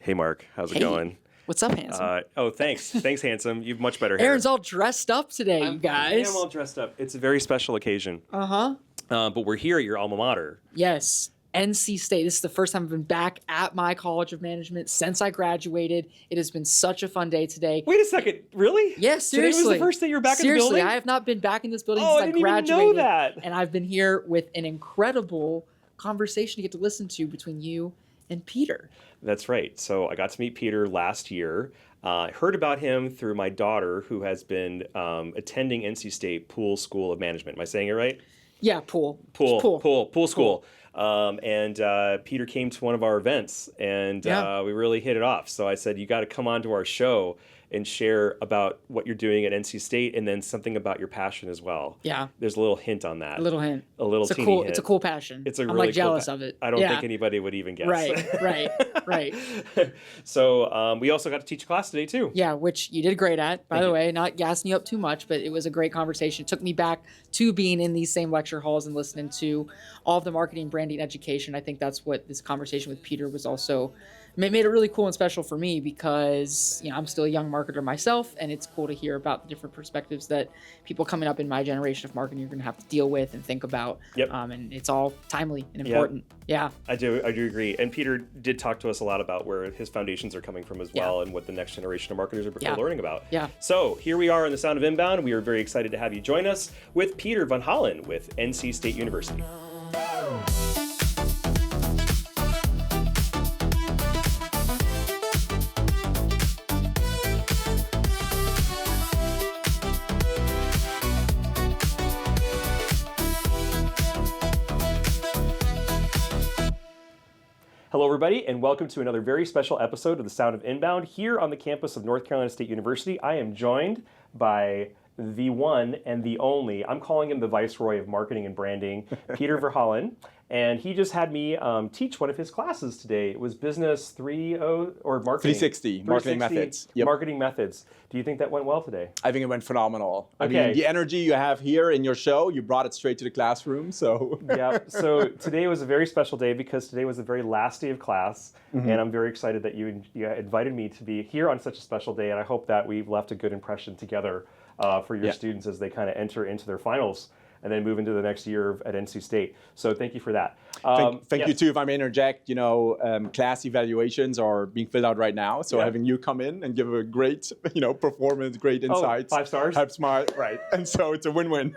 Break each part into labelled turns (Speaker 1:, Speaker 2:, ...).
Speaker 1: Hey, Mark. How's it
Speaker 2: Hey.
Speaker 1: going?
Speaker 2: What's up, handsome?
Speaker 1: Thanks. Thanks, handsome. You've much better hair.
Speaker 2: Aaron's all dressed up today, you guys.
Speaker 1: I am all dressed up. It's a very special occasion.
Speaker 2: Uh-huh.
Speaker 1: But we're here at your alma mater.
Speaker 2: Yes. NC State. This is the first time I've been back at my College of Management since I graduated. It has been such a fun day today.
Speaker 1: Wait a second. Really?
Speaker 2: Yes, seriously.
Speaker 1: Today was the first day you were back in the
Speaker 2: Seriously,
Speaker 1: building?
Speaker 2: I have not been back in this building
Speaker 1: Oh,
Speaker 2: since
Speaker 1: I
Speaker 2: I
Speaker 1: didn't even
Speaker 2: graduated.
Speaker 1: know that.
Speaker 2: And I've been here with an incredible conversation to get to listen to between you and Pieter.
Speaker 1: That's right. So I got to meet Pieter last year. I heard about him through my daughter, who has been attending NC State Pool School of Management. Am I saying it right?
Speaker 2: Yeah, pool
Speaker 1: School. And Pieter came to one of our events, and we really hit it off. So I said, you got to come on to our show and share about what you're doing at NC State, and then something about your passion as well.
Speaker 2: Yeah.
Speaker 1: There's a little hint on that.
Speaker 2: A little hint.
Speaker 1: A little
Speaker 2: It's
Speaker 1: teeny hint.
Speaker 2: It's a cool passion.
Speaker 1: It's a
Speaker 2: I'm
Speaker 1: really
Speaker 2: like jealous
Speaker 1: cool
Speaker 2: of it.
Speaker 1: I don't think anybody would even guess.
Speaker 2: Right.
Speaker 1: So we also got to teach a class today too.
Speaker 2: Yeah, which you did great at, by the way. Not gassing you up too much, but it was a great conversation. It took me back to being in these same lecture halls and listening to all of the marketing, branding, education. I think that's what this conversation with Pieter was also made it really cool and special for me because, you know, I'm still a young marketer myself, and it's cool to hear about the different perspectives that people coming up in my generation of marketing are going to have to deal with and think about.
Speaker 1: Yep.
Speaker 2: And it's all timely and important. Yeah.
Speaker 1: I do agree. And Pieter did talk to us a lot about where his foundations are coming from as well, and what the next generation of marketers are learning about.
Speaker 2: Yeah.
Speaker 1: So here we are on the Sound of Inbound. We are very excited to have you join us with Pieter Verhallen with NC State University. Hello, everybody, and welcome to another very special episode of The Sound of Inbound here on the campus of North Carolina State University. I am joined by the one and the only, I'm calling him the Viceroy of Marketing and Branding, Pieter Verhallen. And he just had me teach one of his classes today. It was Business 3.0 or Marketing.
Speaker 3: 360, Marketing Methods.
Speaker 1: Yep. Marketing Methods. Do you think that went well today?
Speaker 3: I think it went phenomenal.
Speaker 1: Okay.
Speaker 3: I mean, the energy you have here in your show, you brought it straight to the classroom, so.
Speaker 1: Yeah, so today was a very special day because today was the very last day of class, and I'm very excited that you invited me to be here on such a special day, and I hope that we've left a good impression together for your students as they kind of enter into their finals and then move into the next year at NC State. So thank you for that.
Speaker 3: Thank you too, if I may interject, class evaluations are being filled out right now. So having you come in and give a great, performance, great insights.
Speaker 1: 5 stars?
Speaker 3: Help smart, right. And so it's a win-win.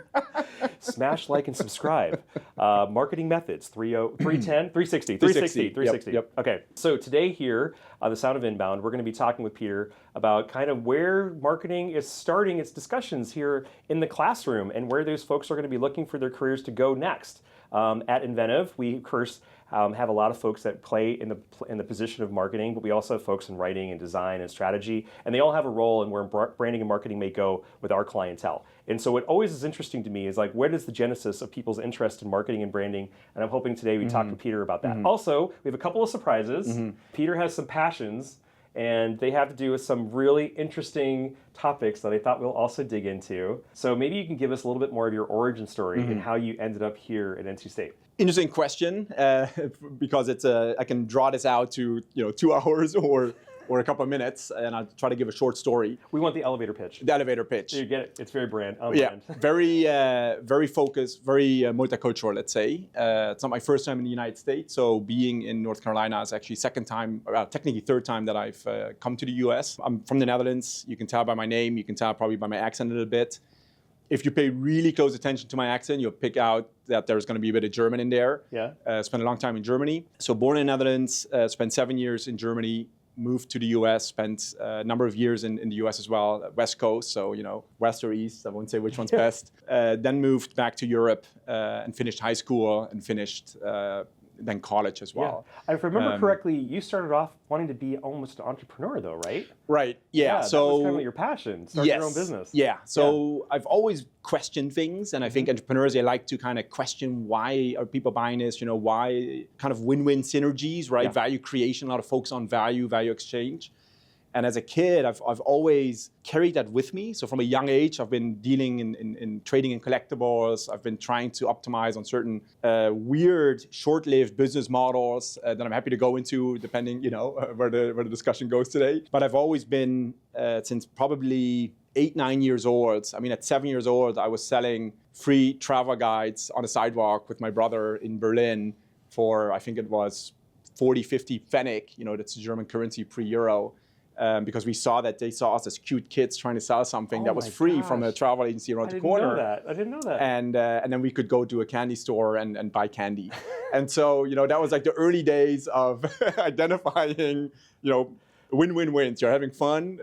Speaker 1: Smash, like, and subscribe. Marketing Methods, 310, 360. 360.
Speaker 3: Yep.
Speaker 1: Okay, so today here on The Sound of Inbound, we're going to be talking with Pieter about kind of where marketing is starting its discussions here in the classroom and where those folks are going to be looking for their careers to go next. At Inventive, we, of course, have a lot of folks that play in the position of marketing, but we also have folks in writing and design and strategy, and they all have a role in where branding and marketing may go with our clientele. And so what always is interesting to me is like, where does the genesis of people's interest in marketing and branding? And I'm hoping today we talk to Pieter about that. Also, we have a couple of surprises. Pieter has some passions, and they have to do with some really interesting topics that I thought we'll also dig into. So maybe you can give us a little bit more of your origin story and how you ended up here at NC State.
Speaker 3: Interesting question, because I can draw this out to 2 hours or a couple of minutes, and I'll try to give a short story.
Speaker 1: We want the elevator pitch.
Speaker 3: The elevator pitch.
Speaker 1: You get it. It's very brand.
Speaker 3: Very focused, very multicultural, let's say. It's not my first time in the United States, so being in North Carolina is actually technically third time that I've come to the US. I'm from the Netherlands. You can tell by my name. You can tell probably by my accent a little bit. If you pay really close attention to my accent, you'll pick out that there's going to be a bit of German in there.
Speaker 1: Yeah.
Speaker 3: Spent a long time in Germany. So born in the Netherlands, spent 7 years in Germany, moved to the US, spent a number of years in the US as well, West Coast, so West or East, I won't say which one's best. Then moved back to Europe and finished high school and finished then college as well.
Speaker 1: Yeah. If I remember correctly, you started off wanting to be almost an entrepreneur though, right?
Speaker 3: Right, yeah.
Speaker 1: So that was kind of your passion, start your own business.
Speaker 3: Yeah, so I've always questioned things, and I think entrepreneurs, they like to kind of question why are people buying this, why kind of win-win synergies, right? Yeah. Value creation, a lot of focus on value exchange. And as a kid, I've always carried that with me. So from a young age, I've been dealing in trading in collectibles. I've been trying to optimize on certain weird, short-lived business models that I'm happy to go into, depending, where the discussion goes today. But I've always been, since probably 8, 9 years old. I mean, at 7 years old, I was selling free travel guides on a sidewalk with my brother in Berlin for, I think it was 40, 50 Pfennig, that's the German currency pre-euro. Because we saw that they saw us as cute kids trying to sell something that was free from a travel agency around the corner.
Speaker 1: I didn't know that.
Speaker 3: And then we could go to a candy store and buy candy. And so, that was like the early days of identifying, win-win-wins. You're having fun,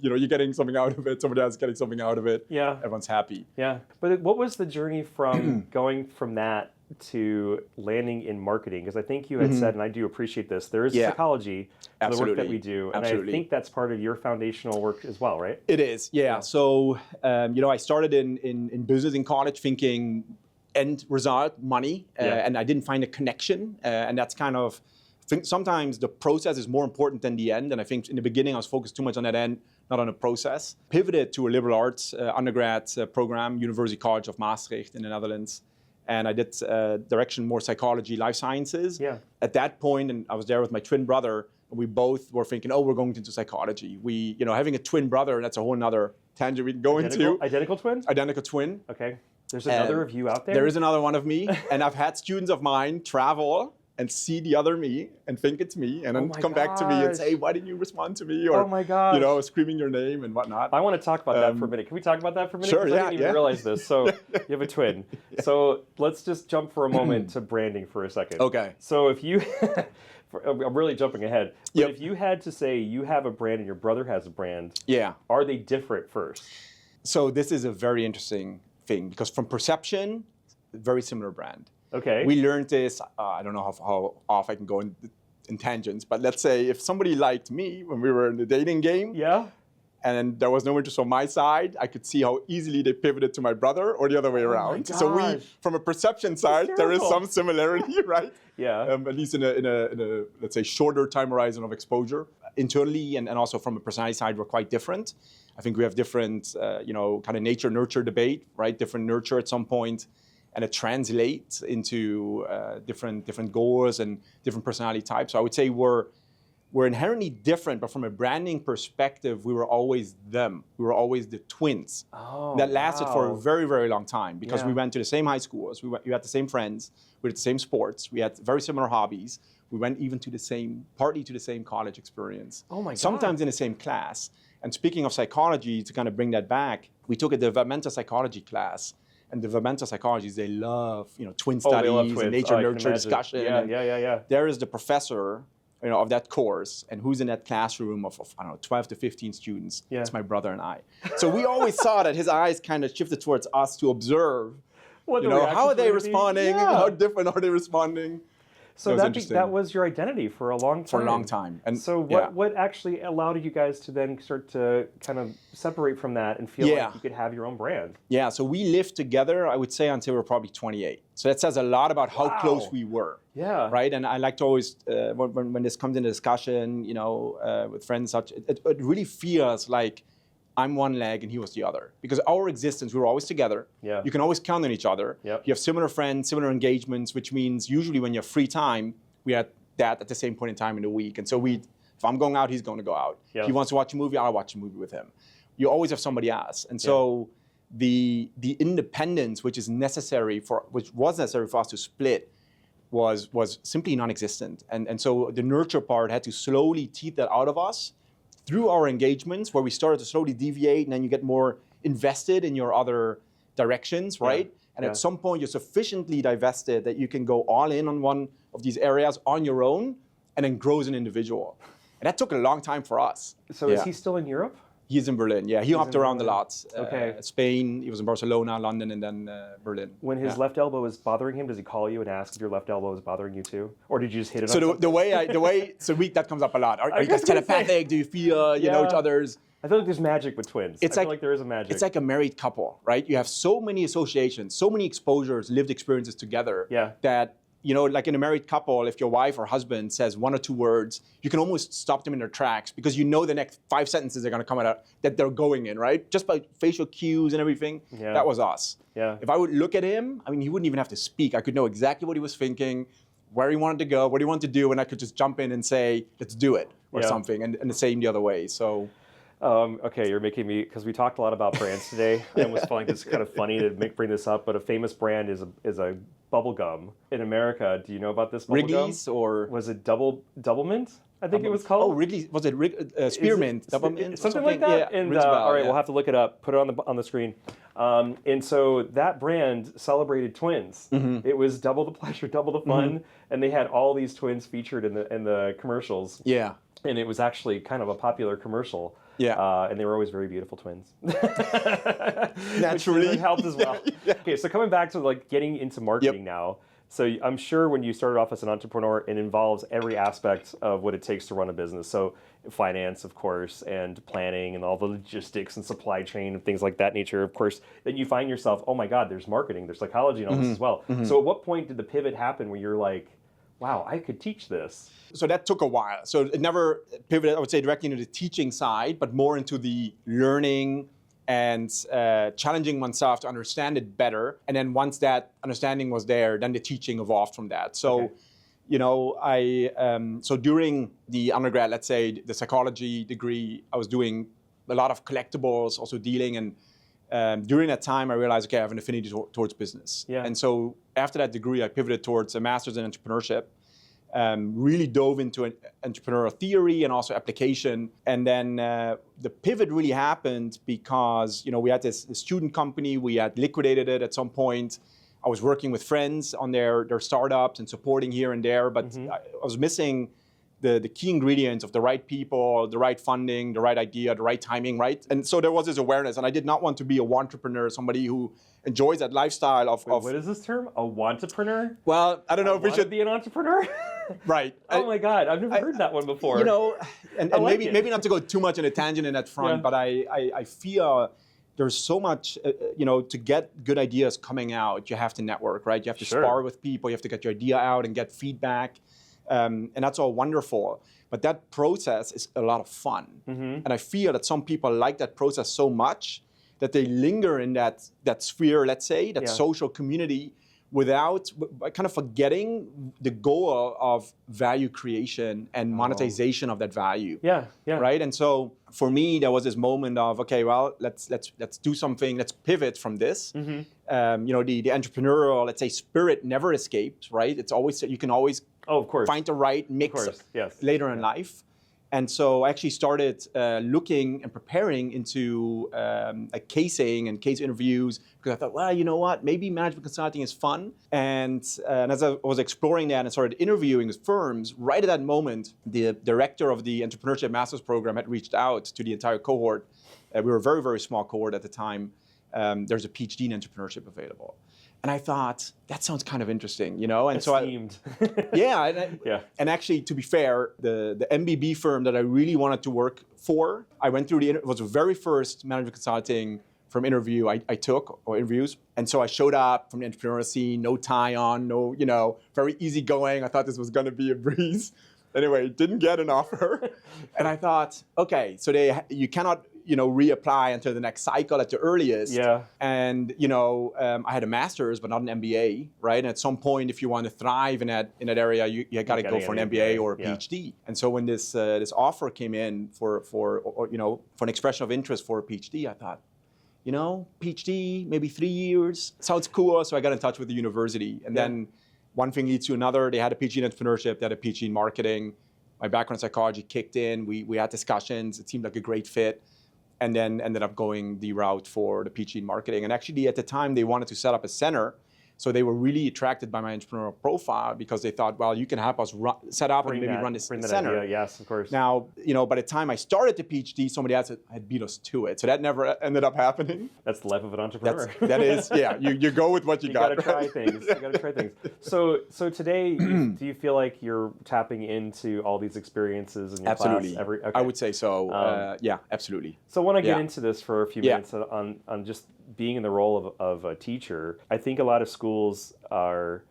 Speaker 3: you're getting something out of it, somebody else is getting something out of it.
Speaker 1: Yeah.
Speaker 3: Everyone's happy.
Speaker 1: Yeah. But what was the journey from going from that to landing in marketing? Because I think you had said, and I do appreciate this, there is psychology to the work that we do. And I think that's part of your foundational work as well, right?
Speaker 3: It is, yeah. So, I started in business in college thinking end result, money, and I didn't find a connection. And that's kind of, I think sometimes the process is more important than the end. And I think in the beginning, I was focused too much on that end, not on the process. Pivoted to a liberal arts undergrad program, University College of Maastricht in the Netherlands. And I did direction more psychology, life sciences. Yeah. At that point, and I was there with my twin brother, and we both were thinking, we're going into psychology. We, having a twin brother, that's a whole nother tangent we can go into.
Speaker 1: Identical twin?
Speaker 3: Identical twin.
Speaker 1: Okay. There's another of you out there?
Speaker 3: There is another one of me. And I've had students of mine travel and see the other me and think it's me, and then come back to me and say, why didn't you respond to me? Or, screaming your name and whatnot.
Speaker 1: I want to talk about that for a minute. Can we talk about that for a minute?
Speaker 3: Sure,
Speaker 1: I didn't even realize this. So you have a twin. So let's just jump for a moment to branding for a second.
Speaker 3: Okay.
Speaker 1: So if you, I'm really jumping ahead, but if you had to say you have a brand and your brother has a brand, are they different first?
Speaker 3: So this is a very interesting thing, because from perception, very similar brand.
Speaker 1: Okay.
Speaker 3: We learned this, I don't know how off I can go in tangents, but let's say if somebody liked me when we were in the dating game, and there was no interest on my side, I could see how easily they pivoted to my brother or the other way around. So we, from a perception side, there is some similarity, right?
Speaker 1: Yeah.
Speaker 3: At least in a let's say, shorter time horizon of exposure. Internally and also from a personality side, we're quite different. I think we have different, kind of nature-nurture debate, right? Different nurture at some point. And it translates into different goals and different personality types. So I would say we're inherently different, but from a branding perspective, we were always them. We were always the twins.
Speaker 1: Oh,
Speaker 3: that lasted for a very, very long time, because we went to the same high schools. We had the same friends. We had the same sports. We had very similar hobbies. We went even partly to the same college experience.
Speaker 1: Oh my God.
Speaker 3: Sometimes in the same class. And speaking of psychology, to kind of bring that back, we took a developmental psychology class. And developmental psychologists, they love, twin studies and nature-nurture discussion.
Speaker 1: Yeah.
Speaker 3: There is the professor, of that course, and who's in that classroom of 12 to 15 students. Yeah. It's my brother and I. So we always saw that his eyes kind of shifted towards us to observe, how are they responding? How different are they responding?
Speaker 1: So that was your identity for a long time.
Speaker 3: For a long time. And
Speaker 1: so what actually allowed you guys to then start to kind of separate from that and feel like you could have your own brand?
Speaker 3: Yeah, so we lived together, I would say, until we were probably 28. So that says a lot about how close we were.
Speaker 1: Yeah.
Speaker 3: Right? And I like to always, when this comes into discussion, with friends and such, it really feels like I'm one leg and he was the other. Because our existence, we were always together. Yeah. You can always count on each other. Yep. You have similar friends, similar engagements, which means usually when you have free time, we had that at the same point in time in the week. And so if I'm going out, he's going to go out. Yep. If he wants to watch a movie, I'll watch a movie with him. You always have somebody else. And so the independence which was necessary for us to split was simply non-existent. And so the nurture part had to slowly tease that out of us through our engagements, where we started to slowly deviate, and then you get more invested in your other directions, right? Yeah. And at some point, you're sufficiently divested that you can go all in on one of these areas on your own, and then grow as an individual. And that took a long time for us.
Speaker 1: So is he still in Europe?
Speaker 3: He's in Berlin, He hopped around a lot. Spain, he was in Barcelona, London, and then Berlin.
Speaker 1: When his left elbow is bothering him, does he call you and ask if your left elbow is bothering you too? Or did you just hit it on something?
Speaker 3: That comes up a lot. Are you guys telepathic? Do you feel, each other's?
Speaker 1: I feel like there's magic with twins. I feel like there is a magic.
Speaker 3: It's like a married couple, right? You have so many associations, so many exposures, lived experiences together that, like in a married couple, if your wife or husband says one or two words, you can almost stop them in their tracks because the next 5 sentences are going to come out that they're going in, right? Just by facial cues and everything.
Speaker 1: Yeah.
Speaker 3: That was us.
Speaker 1: Yeah.
Speaker 3: If I would look at him, he wouldn't even have to speak. I could know exactly what he was thinking, where he wanted to go, what he wanted to do, and I could just jump in and say, let's do it, or something, and the same the other way. So.
Speaker 1: Okay, you're making me, because we talked a lot about brands today, and was finding this kind of funny to bring this up, but a famous brand is a bubble gum in America. Do you know about this bubble
Speaker 3: Wrigley's
Speaker 1: gum?
Speaker 3: or
Speaker 1: was it Double Mint? I think it was called.
Speaker 3: Oh, Wrigley's. Was it Spearmint? Double Mint?
Speaker 1: Something like that.
Speaker 3: Yeah,
Speaker 1: and all right, we'll have to look it up. Put it on the screen. And so that brand celebrated twins.
Speaker 3: Mm-hmm.
Speaker 1: It was double the pleasure, double the fun, and they had all these twins featured in the commercials.
Speaker 3: Yeah.
Speaker 1: And it was actually kind of a popular commercial.
Speaker 3: Yeah.
Speaker 1: And they were always very beautiful twins.
Speaker 3: Naturally.
Speaker 1: Which helped as well.
Speaker 3: Yeah.
Speaker 1: Okay, so coming back to like getting into marketing now. So I'm sure when you started off as an entrepreneur, it involves every aspect of what it takes to run a business. So finance, of course, and planning and all the logistics and supply chain and things like that nature, of course. Then you find yourself, oh my God, there's marketing, there's psychology and all this as well. So at what point did the pivot happen where you're like, wow, I could teach this?
Speaker 3: So that took a while. So it never pivoted, I would say, directly into the teaching side, but more into the learning and challenging oneself to understand it better. And then once that understanding was there, then the teaching evolved from that. So, so during the undergrad, let's say the psychology degree, I was doing a lot of collectibles, also dealing. And during that time, I realized, okay, I have an affinity towards business.
Speaker 1: Yeah.
Speaker 3: And so after that degree, I pivoted towards a master's in entrepreneurship. Really dove into entrepreneurial theory and also application. And then the pivot really happened because, we had this student company, we had liquidated it at some point. I was working with friends on their startups and supporting here and there, but I was missing the key ingredients of the right people, the right funding, the right idea, the right timing, right? And so there was this awareness, and I did not want to be a wantrepreneur, somebody who enjoys that lifestyle of...
Speaker 1: Wait, what is this term? A wantrepreneur?
Speaker 3: Well, I don't know if we should...
Speaker 1: be an entrepreneur?
Speaker 3: Right.
Speaker 1: Oh my God, I've never heard that one before.
Speaker 3: And
Speaker 1: like
Speaker 3: maybe not to go too much in a tangent in that front, but I feel there's so much, to get good ideas coming out, you have to network, right? You have to spar with people, you have to get your idea out and get feedback. And that's all wonderful. But that process is a lot of fun. And I feel that some people like that process so much that they linger in that sphere, let's say, that social community, without kind of forgetting the goal of value creation and monetization of that value.
Speaker 1: Yeah.
Speaker 3: Right? And so for me, there was this moment of, okay, well, let's do something, let's pivot from this. The entrepreneurial, let's say, spirit never escapes, right? It's always, you can always find the right mix later in life. And so I actually started looking and preparing into casing and case interviews because I thought, well, you know what? Maybe management consulting is fun. And as I was exploring that and started interviewing with firms, right at that moment, the director of the Entrepreneurship Master's Program had reached out to the entire cohort. We were a very, very small cohort at the time. There's a Ph.D. in entrepreneurship available. And I thought, that sounds kind of interesting, And
Speaker 1: Esteemed.
Speaker 3: And actually, to be fair, the MBB firm that I really wanted to work for, I went through it was the very first management consulting firm interview I took, or interviews. And so I showed up from the entrepreneurial scene, no tie on, no, very easygoing. I thought this was going to be a breeze. Anyway, didn't get an offer. And I thought, okay, so you cannot reapply until the next cycle at the earliest.
Speaker 1: Yeah.
Speaker 3: And I had a master's, but not an MBA, right? And at some point, if you want to thrive in that area, you got to go for an MBA or a PhD. And so when this offer came in for an expression of interest for a PhD, I thought, PhD, maybe 3 years, sounds cool. So I got in touch with the university, and then one thing leads to another. They had a PhD in entrepreneurship, they had a PhD in marketing. My background in psychology kicked in. We had discussions. It seemed like a great fit. And then ended up going the route for the PhD in marketing. And actually, at the time, they wanted to set up a center. So they were really attracted by my entrepreneurial profile because they thought, well, you can help us set up and maybe run this center.
Speaker 1: Idea. Yes, of course.
Speaker 3: Now, by the time I started the PhD, somebody else had beat us to it. So that never ended up happening.
Speaker 1: That's the life of an entrepreneur.
Speaker 3: That is, you go with what you got.
Speaker 1: You got to try things. You got to try things. So today, do you feel like you're tapping into all these experiences in your
Speaker 3: absolutely.
Speaker 1: class? Okay.
Speaker 3: I would say so. Yeah, absolutely.
Speaker 1: So I want to get into this for a few minutes on just being in the role of a teacher. I think a lot of schools are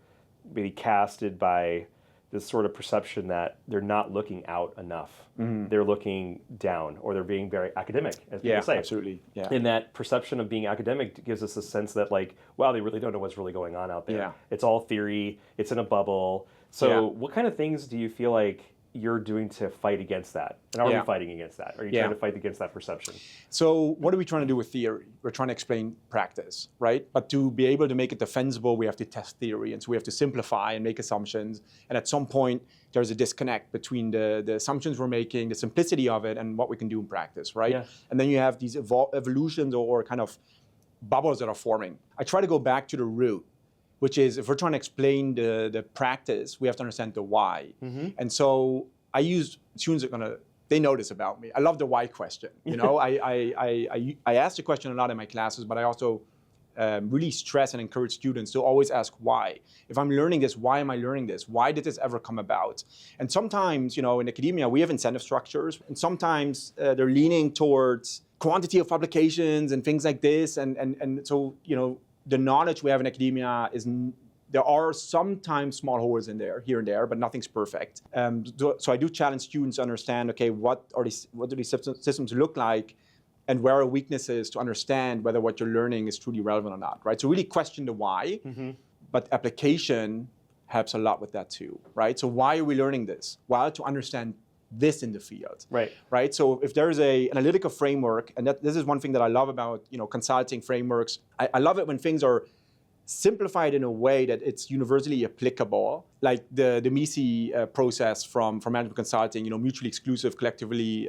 Speaker 1: maybe casted by this sort of perception that they're not looking out enough. They're looking down, or they're being very academic, as people say.
Speaker 3: Absolutely. Yeah.
Speaker 1: And that perception of being academic gives us a sense that, like, wow, they really don't know what's really going on out there.
Speaker 3: Yeah.
Speaker 1: It's all theory. It's in a bubble. So what kind of things do you feel like you're doing to fight against that? And are you fighting against that? Are you trying to fight against that perception?
Speaker 3: So what are we trying to do with theory? We're trying to explain practice, right? But to be able to make it defensible, we have to test theory. And so we have to simplify and make assumptions. And at some point, there's a disconnect between the assumptions we're making, the simplicity of it, and what we can do in practice, right?
Speaker 1: Yeah.
Speaker 3: And then you have these evolutions or kind of bubbles that are forming. I try to go back to the root, which is if we're trying to explain the practice, we have to understand the why. And so I use, students are gonna, they know this about me. I love the why question. You know, I ask the question a lot in my classes, but I also really stress and encourage students to always ask why. If I'm learning this, why am I learning this? Why did this ever come about? And sometimes, you know, in academia, we have incentive structures, and sometimes they're leaning towards quantity of publications and things like this. And so, you know, the knowledge we have in academia is, there are sometimes small holes in there, here and there, but nothing's perfect. So I do challenge students to understand, okay, what do these systems look like, and where are weaknesses to understand whether what you're learning is truly relevant or not, right? So really question the why, but application helps a lot with that too, right? So why are we learning this? Well, to understand this in the field, right? So if there's an analytical framework, and this is one thing that I love about, you know, consulting frameworks. I love it when things are simplified in a way that it's universally applicable, like the MISI process from management consulting, you know, mutually exclusive, collectively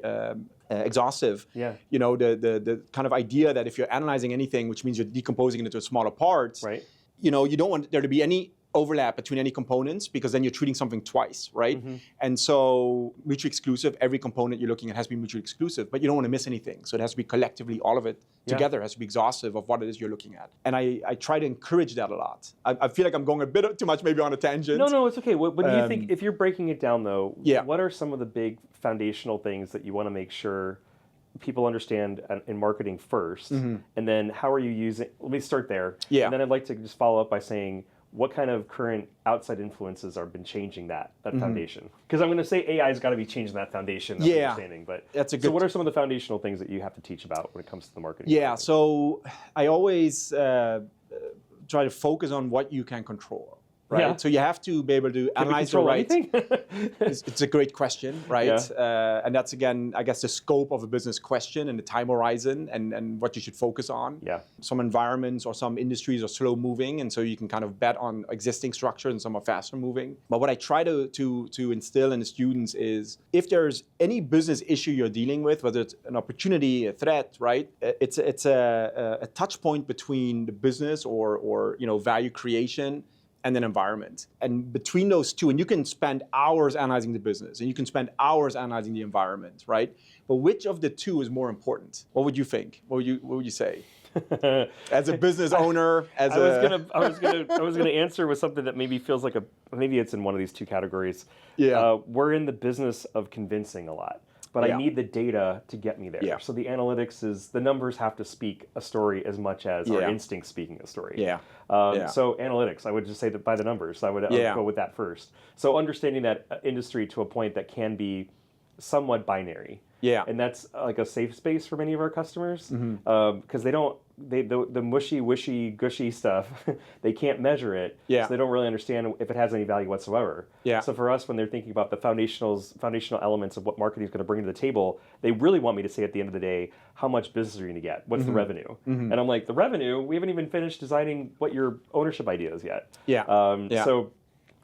Speaker 3: exhaustive.
Speaker 1: Yeah.
Speaker 3: You know, the kind of idea that if you're analyzing anything, which means you're decomposing it into smaller parts,
Speaker 1: right?
Speaker 3: You know, you don't want there to be any overlap between any components, because then you're treating something twice, right? And so mutually exclusive, every component you're looking at has to be mutually exclusive, but you don't want to miss anything. So it has to be collectively, all of it together has to be exhaustive of what it is you're looking at. And I try to encourage that a lot. I feel like I'm going a bit too much maybe on a tangent.
Speaker 1: No, it's okay. What do you think, if you're breaking it down though,
Speaker 3: Yeah.
Speaker 1: what are some of the big foundational things that you want to make sure people understand in marketing first? And then how are you using, let me start there.
Speaker 3: Yeah.
Speaker 1: And then I'd like to just follow up by saying, what kind of current outside influences have been changing that foundation? Because I'm going to say AI's got to be changing that foundation of understanding. But
Speaker 3: that's a good.
Speaker 1: So what are some of the foundational things that you have to teach about when it comes to the marketing?
Speaker 3: Yeah. So I always try to focus on what you can control. Right.
Speaker 1: Yeah.
Speaker 3: So you have to be able to analyze the right. It's a great question, right?
Speaker 1: Yeah.
Speaker 3: And that's, again, I guess, the scope of a business question and the time horizon and what you should focus on.
Speaker 1: Yeah.
Speaker 3: Some environments or some industries are slow moving, and so you can kind of bet on existing structures, and some are faster moving. But what I try to instill in the students is, if there's any business issue you're dealing with, whether it's an opportunity, a threat, right? It's a touch point between the business or you know, value creation and an environment. And between those two, and you can spend hours analyzing the business, and you can spend hours analyzing the environment, right? But which of the two is more important? What would you think? What would you say? As a business owner, I
Speaker 1: was gonna answer with something that maybe feels like maybe it's in one of these two categories.
Speaker 3: Yeah.
Speaker 1: We're in the business of convincing a lot, but I need the data to get me there.
Speaker 3: Yeah.
Speaker 1: So the analytics the numbers have to speak a story as much as our instincts speaking a story.
Speaker 3: Yeah.
Speaker 1: So analytics, I would just say that by the numbers, I would go with that first. So understanding that industry to a point that can be somewhat binary.
Speaker 3: Yeah.
Speaker 1: And that's like a safe space for many of our customers, because the mushy, wishy, gushy stuff, they can't measure it, so they don't really understand if it has any value whatsoever.
Speaker 3: Yeah.
Speaker 1: So for us, when they're thinking about the foundational elements of what marketing is going to bring to the table, they really want me to say at the end of the day, how much business are you going to get? What's the revenue? And I'm like, the revenue? We haven't even finished designing what your ownership idea is yet. So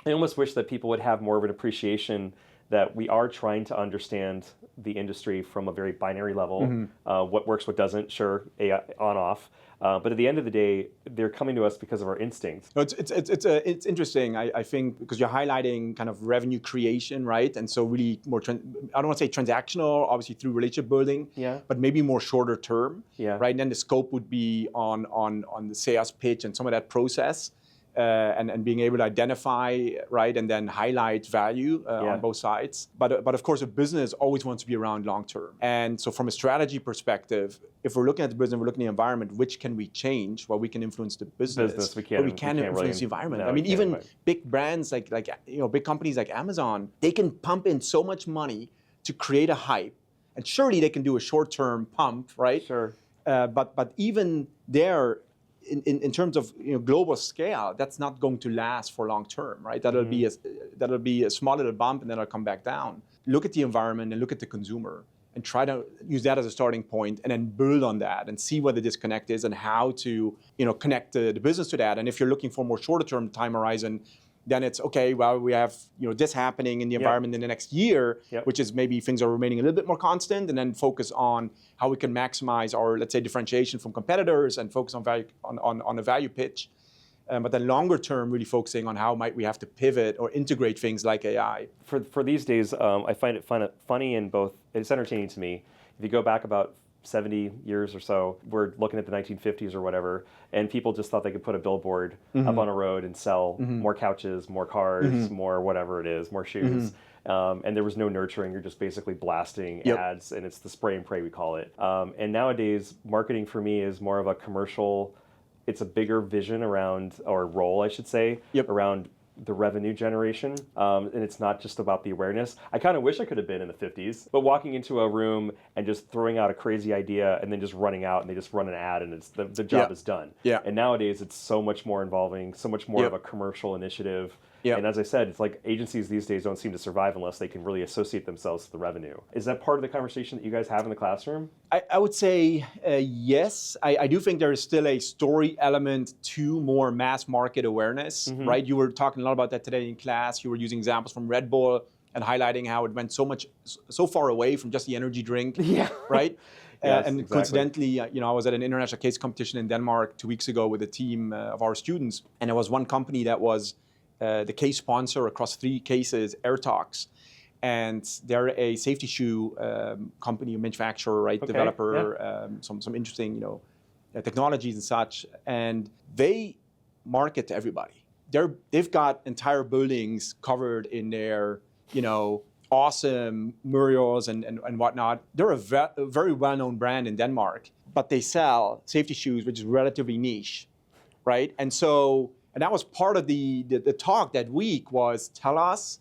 Speaker 1: I almost wish that people would have more of an appreciation that we are trying to understand the industry from a very binary level. What works, what doesn't, sure, AI on, off. But at the end of the day, they're coming to us because of our instincts.
Speaker 3: No, it's interesting, I think, because you're highlighting kind of revenue creation, right? And so really more, I don't want to say transactional, obviously through relationship building, but maybe more shorter term, right? And then the scope would be on the sales pitch and some of that process. and being able to identify, right, and then highlight value on both sides. But of course, a business always wants to be around long term. And so from a strategy perspective, if we're looking at the business, we're looking at the environment, which can we change? Well, we can influence the business,
Speaker 1: we
Speaker 3: but we can't influence
Speaker 1: really,
Speaker 3: the environment.
Speaker 1: No,
Speaker 3: I mean, even big brands like big companies like Amazon, they can pump in so much money to create a hype. And surely they can do a short-term pump, right?
Speaker 1: Sure.
Speaker 3: But even there, in terms of global scale, that's not going to last for long term, right? That'll be a small little bump, and then it'll come back down. Look at the environment and look at the consumer, and try to use that as a starting point, and then build on that, and see what the disconnect is, and how to connect the business to that. And if you're looking for more shorter term time horizon, then it's okay. Well, we have this happening in the environment in the next year, which is maybe things are remaining a little bit more constant, and then focus on how we can maximize our, let's say, differentiation from competitors, and focus on value on a value pitch. But then longer term, really focusing on how might we have to pivot or integrate things like AI.
Speaker 1: For these days, I find it funny and both. It's entertaining to me. If you go back about 70 years or so, we're looking at the 1950s or whatever, and people just thought they could put a billboard up on a road and sell more couches, more cars, more whatever it is, more shoes. And there was no nurturing. You're just basically blasting ads, and it's the spray and pray, we call it. And nowadays, marketing for me is more of a commercial. It's a bigger vision around, or role, I should say, around the revenue generation, and it's not just about the awareness. I kind of wish I could have been in the 50s, but walking into a room and just throwing out a crazy idea and then just running out and they just run an ad and it's the job is done. And nowadays it's so much more involving, so much more of a commercial initiative. And as I said, it's like agencies these days don't seem to survive unless they can really associate themselves to the revenue. Is that part of the conversation that you guys have in the classroom?
Speaker 3: I would say yes. I do think there is still a story element to more mass market awareness, right? You were talking a lot about that today in class. You were using examples from Red Bull and highlighting how it went so far away from just the energy drink, right?
Speaker 1: Yes,
Speaker 3: and
Speaker 1: exactly.
Speaker 3: Coincidentally, I was at an international case competition in Denmark 2 weeks ago with a team of our students, and there was one company that was the case sponsor across 3 cases, AirTalks. And they're a safety shoe company, manufacturer, right? Developer, some interesting, technologies and such. And they market to everybody. They've got entire buildings covered in their, awesome murals and whatnot. They're a very well-known brand in Denmark, but they sell safety shoes, which is relatively niche, right? And that was part of the talk that week was tell us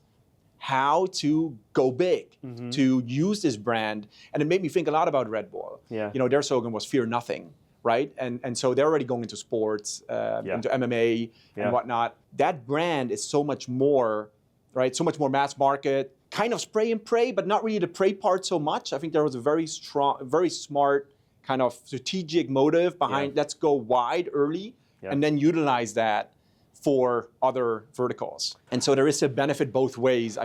Speaker 3: how to go big, to use this brand. And it made me think a lot about Red Bull. Their slogan was fear nothing, right? And so they're already going into sports, into MMA and whatnot. That brand is so much more, right? So much more mass market, kind of spray and pray, but not really the pray part so much. I think there was a very strong, very smart kind of strategic motive behind let's go wide early and then utilize that for other verticals. And so there is a benefit both ways.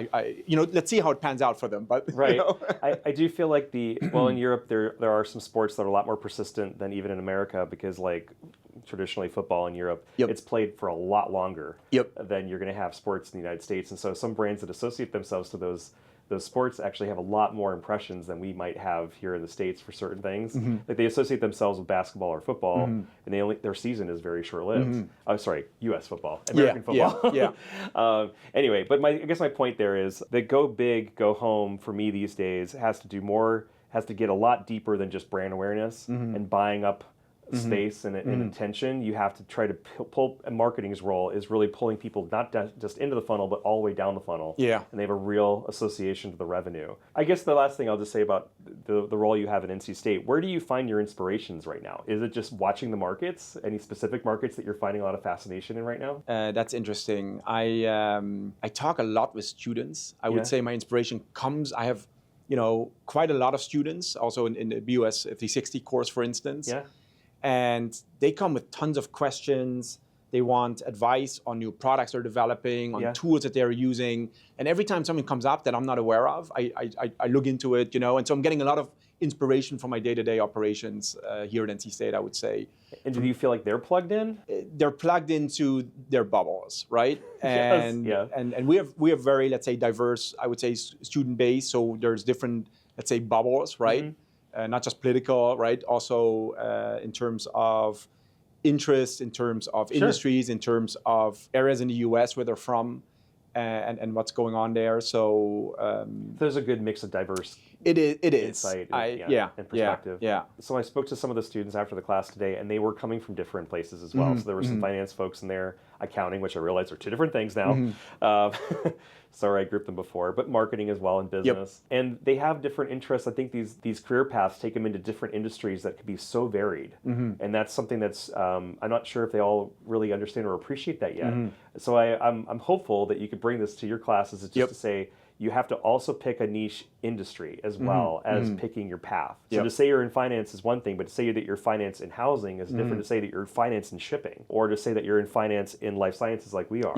Speaker 3: Let's see how it pans out for them. But
Speaker 1: right. I do feel like in Europe there are some sports that are a lot more persistent than even in America, because like traditionally football in Europe, it's played for a lot longer than you're going to have sports in the United States. And so some brands that associate themselves to those sports actually have a lot more impressions than we might have here in the States for certain things. Like they associate themselves with basketball or football, and their season is very short-lived. Oh, sorry, U.S. football, American football. Anyway, but I guess my point there is that go big, go home for me these days has to get a lot deeper than just brand awareness and buying up space and attention. You have to try to pull. Marketing's role is really pulling people not just into the funnel, but all the way down the funnel. And they have a real association to the revenue. I guess the last thing I'll just say about the role you have at NC State, where do you find your inspirations right now? Is it just watching the markets? Any specific markets that you're finding a lot of fascination in right now?
Speaker 3: That's interesting. I talk a lot with students. I would say my inspiration comes. I have, quite a lot of students also in the BUS 360 course, for instance. And they come with tons of questions. They want advice on new products they're developing, on tools that they're using. And every time something comes up that I'm not aware of, I look into it, And so I'm getting a lot of inspiration from my day-to-day operations here at NC State, I would say.
Speaker 1: And do you feel like they're plugged in?
Speaker 3: They're plugged into their bubbles, right? And we have very, let's say, diverse, I would say, student base. So there's different, let's say, bubbles, right? Not just political, right? Also in terms of interest in terms of industries, in terms of areas in the US where they're from, and what's going on there. So
Speaker 1: there's a good mix of diverse
Speaker 3: it is
Speaker 1: insight and perspective.
Speaker 3: Yeah.
Speaker 1: So I spoke to some of the students after the class today, and they were coming from different places as well. So there were some finance folks in there, accounting, which I realize are two different things now. Sorry, I grouped them before, but marketing as well in business. And they have different interests. I think these career paths take them into different industries that could be so varied. And that's something that's, I'm not sure if they all really understand or appreciate that yet. So I'm hopeful that you could bring this to your classes, is just to say, you have to also pick a niche industry as well as picking your path. So to say you're in finance is one thing, but to say that you're finance in housing is different to say that you're finance in shipping, or to say that you're in finance in life sciences like we are.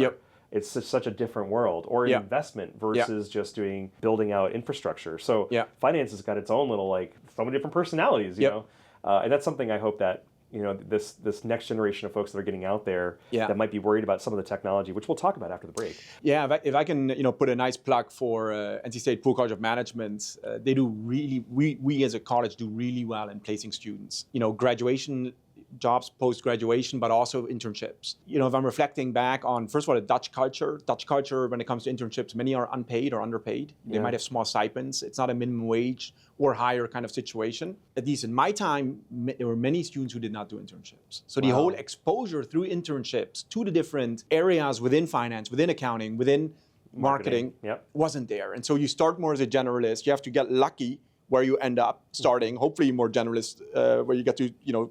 Speaker 1: It's such a different world, or in investment versus just building out infrastructure. So finance has got its own little, so many different personalities, you know, and that's something I hope that, you know, this next generation of folks that are getting out there that might be worried about some of the technology, which we'll talk about after the break.
Speaker 3: Yeah, if I can, you know, put a nice plug for NC State Poole College of Management, they do really, we as a college do really well in placing students. You know, graduation jobs post-graduation, but also internships. You know, if I'm reflecting back on, first of all, the Dutch culture when it comes to internships, many are unpaid or underpaid. They might have small stipends. It's not a minimum wage or higher kind of situation. At least in my time, there were many students who did not do internships. So the whole exposure through internships to the different areas within finance, within accounting, within marketing wasn't there. And so you start more as a generalist. You have to get lucky where you end up starting, hopefully more generalist, where you get to, you know,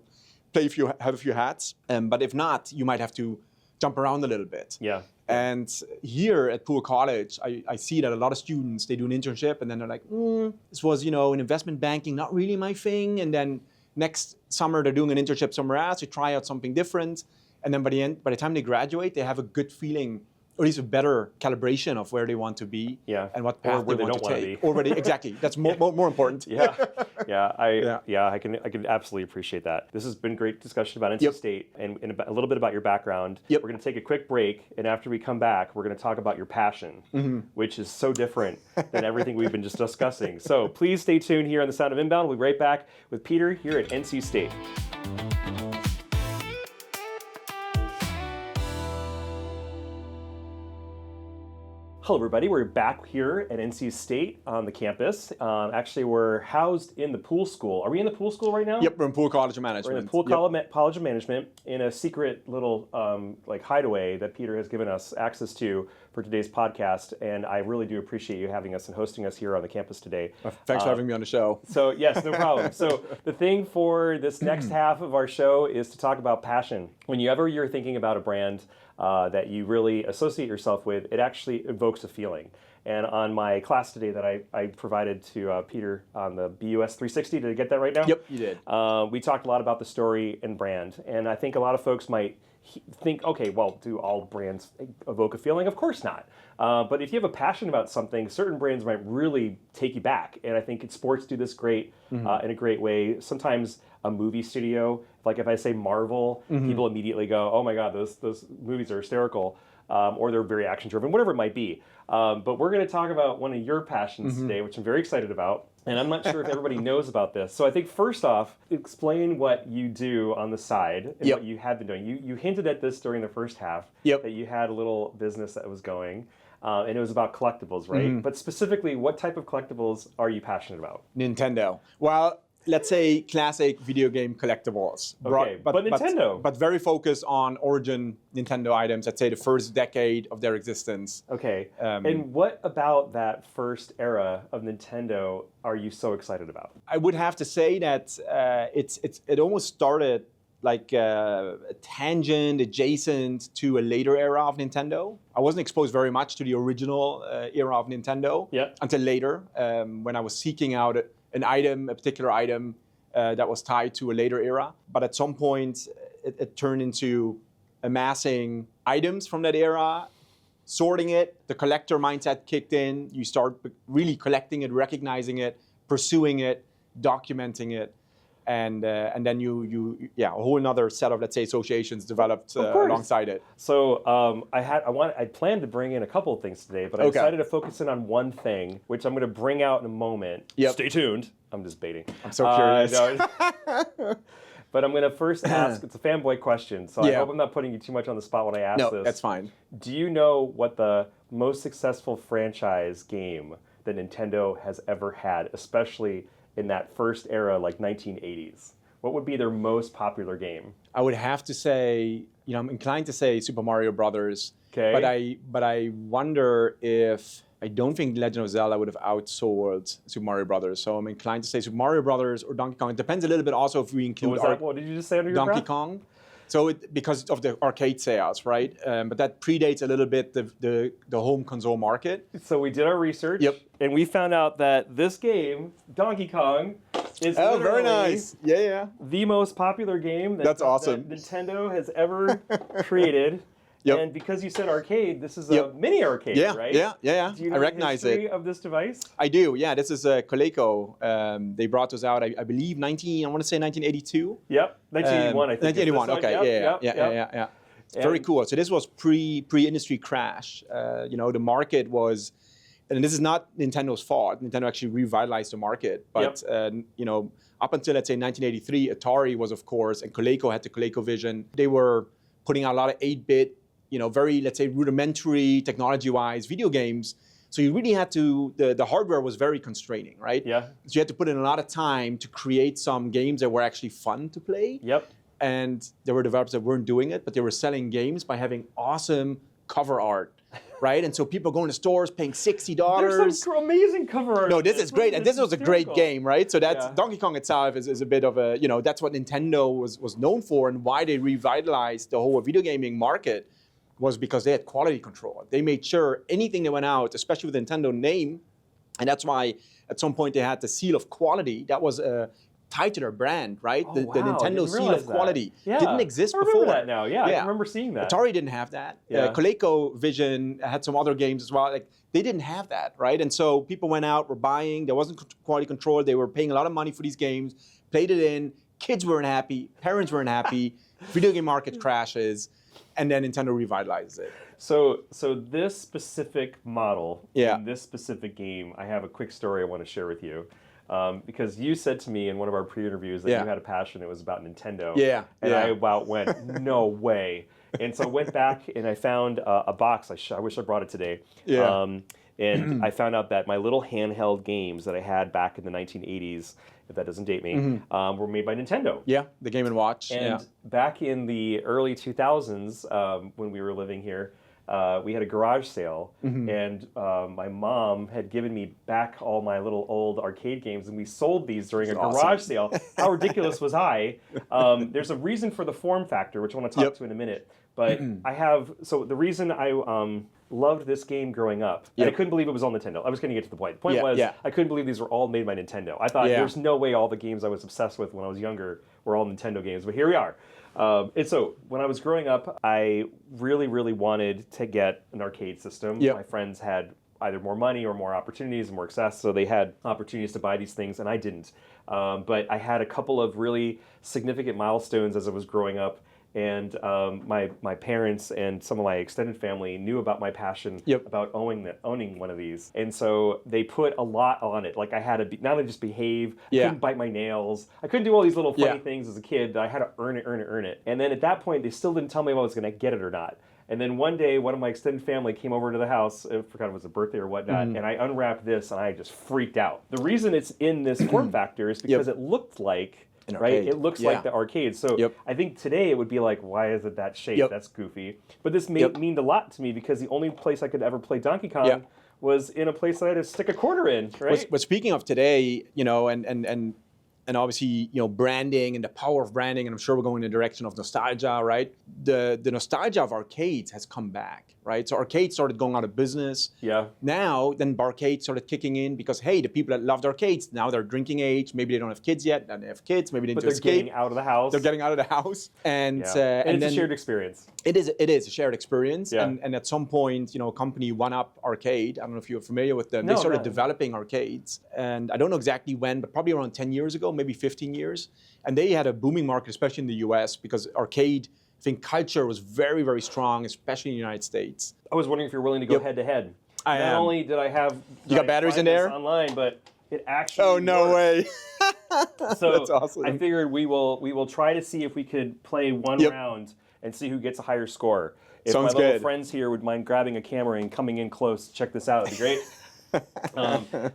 Speaker 3: have a few hats, but if not, you might have to jump around a little bit. And here at Poole College, I see that a lot of students, they do an internship and then they're like, this was, you know, in investment banking, not really my thing. And then next summer, they're doing an internship somewhere else to try out something different. And then by the time they graduate, they have a good feeling, or at least a better calibration of where they want to be and what path they want to take. Or where they, exactly, that's more important.
Speaker 1: I can absolutely appreciate that. This has been great discussion about NC State and a little bit about your background. We're going to take a quick break, and after we come back, we're going to talk about your passion, which is so different than everything we've been just discussing. So please stay tuned here on The Sound of Inbound. We'll be right back with Pieter here at NC State. Hello, everybody. We're back here at NC State on the campus. Actually, we're housed in the Poole School. Are we in the Poole School right now?
Speaker 3: Yep, we're in Poole College of Management.
Speaker 1: We're in the Poole College of Management in a secret little hideaway that Pieter has given us access to for today's podcast. And I really do appreciate you having us and hosting us here on the campus today.
Speaker 3: Thanks for having me on the show.
Speaker 1: So, yes, no problem. So the thing for this next half of our show is to talk about passion. Whenever you're thinking about a brand that you really associate yourself with, it actually evokes a feeling. And on my class today that I provided to Pieter on the BUS 360, did I get that right now?
Speaker 3: Yep, you did.
Speaker 1: We talked a lot about the story and brand. And I think a lot of folks might think, okay, well, do all brands evoke a feeling? Of course not. But if you have a passion about something, certain brands might really take you back. And I think sports do this great in a great way. Sometimes a movie studio, like if I say Marvel, people immediately go, oh my God, those movies are hysterical. Or they're very action-driven, whatever it might be. But we're going to talk about one of your passions today, which I'm very excited about. And I'm not sure if everybody knows about this. So I think first off, explain what you do on the side and what you have been doing. You hinted at this during the first half, that you had a little business that was going. And it was about collectibles, right? But specifically, what type of collectibles are you passionate about?
Speaker 3: Nintendo. Well, let's say classic video game collectibles.
Speaker 1: Okay, but Nintendo.
Speaker 3: But very focused on origin Nintendo items, let's say the first decade of their existence.
Speaker 1: Okay, and what about that first era of Nintendo are you so excited about?
Speaker 3: I would have to say that it almost started like a tangent adjacent to a later era of Nintendo. I wasn't exposed very much to the original era of Nintendo until later, when I was seeking out a particular item that was tied to a later era. But at some point, it turned into amassing items from that era, sorting it, the collector mindset kicked in, you start really collecting it, recognizing it, pursuing it, documenting it. And then a whole another set of, let's say, associations developed alongside it.
Speaker 1: So I planned to bring in a couple of things today, but I decided to focus in on one thing, which I'm going to bring out in a moment. Stay tuned. I'm just baiting.
Speaker 3: I'm so curious.
Speaker 1: But I'm going to first ask, it's a fanboy question, so I hope I'm not putting you too much on the spot when I ask this.
Speaker 3: No, that's fine.
Speaker 1: Do you know what the most successful franchise game that Nintendo has ever had, especially in that first era, like 1980s? What would be their most popular game?
Speaker 3: I would have to say, I'm inclined to say Super Mario Brothers.
Speaker 1: Okay.
Speaker 3: But I wonder if I don't think Legend of Zelda would have outsold Super Mario Brothers. So I'm inclined to say Super Mario Brothers or Donkey Kong. It depends a little bit also if we include
Speaker 1: What did you just say under your
Speaker 3: Donkey
Speaker 1: breath?
Speaker 3: Kong. So because of the arcade sales, right? But that predates a little bit the home console market.
Speaker 1: So we did our research, and we found out that this game, Donkey Kong, is
Speaker 3: very nice. Yeah.
Speaker 1: the most popular game
Speaker 3: That's awesome.
Speaker 1: that Nintendo has ever created. And because you said arcade, this is a mini arcade, right?
Speaker 3: Yeah.
Speaker 1: Do you know
Speaker 3: I recognize
Speaker 1: the history of this device?
Speaker 3: I do. Yeah, this is Coleco. They brought us out, I believe, 1982.
Speaker 1: Yep, 1981, I think.
Speaker 3: 1981. Okay. Yeah. Very cool. So this was pre-industry crash. The market was, and this is not Nintendo's fault. Nintendo actually revitalized the market, but up until let's say 1983, Atari was, of course, and Coleco had the ColecoVision. They were putting out a lot of 8-bit. Very, let's say, rudimentary technology-wise video games. So you really had to, the hardware was very constraining, right?
Speaker 1: Yeah.
Speaker 3: So you had to put in a lot of time to create some games that were actually fun to play.
Speaker 1: Yep.
Speaker 3: And there were developers that weren't doing it, but they were selling games by having awesome cover art, right? And so people going to stores paying $60.
Speaker 1: There's some amazing cover art.
Speaker 3: No, this is great. And this was a great game, right? So that's,
Speaker 1: Yeah.
Speaker 3: Donkey Kong itself is a bit of a, that's what Nintendo was known for, and why they revitalized the whole video gaming market was because they had quality control. They made sure anything that went out, especially with the Nintendo name, and that's why at some point they had the seal of quality that was tied to their brand, right?
Speaker 1: Oh,
Speaker 3: the
Speaker 1: wow, I
Speaker 3: Nintendo
Speaker 1: didn't
Speaker 3: seal
Speaker 1: realize
Speaker 3: of
Speaker 1: that.
Speaker 3: quality
Speaker 1: Yeah.
Speaker 3: didn't exist
Speaker 1: I remember
Speaker 3: before.
Speaker 1: that now. Yeah, I remember seeing that.
Speaker 3: Atari didn't have that.
Speaker 1: Yeah.
Speaker 3: ColecoVision had some other games as well. Like they didn't have that, right? And so people went out, were buying. There wasn't quality control. They were paying a lot of money for these games. Played it in. Kids weren't happy. Parents weren't happy. Video game market crashes, and then Nintendo revitalizes it.
Speaker 1: So this specific model,
Speaker 3: Yeah.
Speaker 1: in this specific game, I have a quick story I want to share with you. Because you said to me in one of our pre-interviews that you had a passion, it was about Nintendo.
Speaker 3: Yeah.
Speaker 1: And
Speaker 3: yeah.
Speaker 1: I about went, no way. And so I went back and I found a box. I wish I brought it today.
Speaker 3: Yeah.
Speaker 1: And I found out that my little handheld games that I had back in the 1980s, if that doesn't date me, were made by Nintendo.
Speaker 3: Yeah, the Game & Watch.
Speaker 1: And back in the early 2000s, when we were living here, we had a garage sale, and my mom had given me back all my little old arcade games, and we sold these during a garage sale. How ridiculous was I? There's a reason for the form factor, which I want to talk to in a minute. But the reason I loved this game growing up, and I couldn't believe it was on Nintendo. I was going to get to the point. The point was, I couldn't believe these were all made by Nintendo. I thought there's no way all the games I was obsessed with when I was younger were all Nintendo games, but here we are. And so when I was growing up, I really, really wanted to get an arcade system. My friends had either more money or more opportunities and more access, so they had opportunities to buy these things, and I didn't. But I had a couple of really significant milestones as I was growing up, and my parents and some of my extended family knew about my passion about owning one of these. And so they put a lot on it. Like I had to not only just behave, I couldn't bite my nails, I couldn't do all these little funny things as a kid. I had to earn it. And then at that point, they still didn't tell me if I was going to get it or not. And then one day, one of my extended family came over to the house, I forgot if it was a birthday or whatnot, and I unwrapped this and I just freaked out. The reason it's in this form factor is because it looked like right? It looks like the arcade. So I think today it would be like, why is it that shape? That's goofy. But this meant a lot to me because the only place I could ever play Donkey Kong was in a place that I had to stick a quarter in, right?
Speaker 3: But speaking of today, and obviously, branding and the power of branding, and I'm sure we're going in the direction of nostalgia, right? The nostalgia of arcades has come back, right? So arcades started going out of business.
Speaker 1: Yeah.
Speaker 3: Now, then arcades started kicking in because, hey, the people that loved arcades, now they're drinking age. Maybe they don't have kids yet. Now they have kids. Maybe they need to escape.
Speaker 1: But they're getting out of the house.
Speaker 3: They're getting out of the house. And
Speaker 1: it's
Speaker 3: then,
Speaker 1: a shared experience.
Speaker 3: It is a shared experience.
Speaker 1: Yeah.
Speaker 3: And at some point, a company, One Up Arcade, I don't know if you're familiar with them, they started developing arcades. And I don't know exactly when, but probably around 10 years ago, maybe 15 years. And they had a booming market, especially in the US, because arcade, I think, culture was very, very strong, especially in the United States.
Speaker 1: I was wondering if you're willing to go head to head.
Speaker 3: I am.
Speaker 1: Not only did I have
Speaker 3: you got batteries in there
Speaker 1: online, but it actually
Speaker 3: Oh, no
Speaker 1: worked.
Speaker 3: way.
Speaker 1: So
Speaker 3: That's awesome.
Speaker 1: I figured we will try to see if we could play one round and see who gets a higher score. If
Speaker 3: Sounds
Speaker 1: my little
Speaker 3: good.
Speaker 1: friends here would mind grabbing a camera and coming in close to check this out, it'd be great.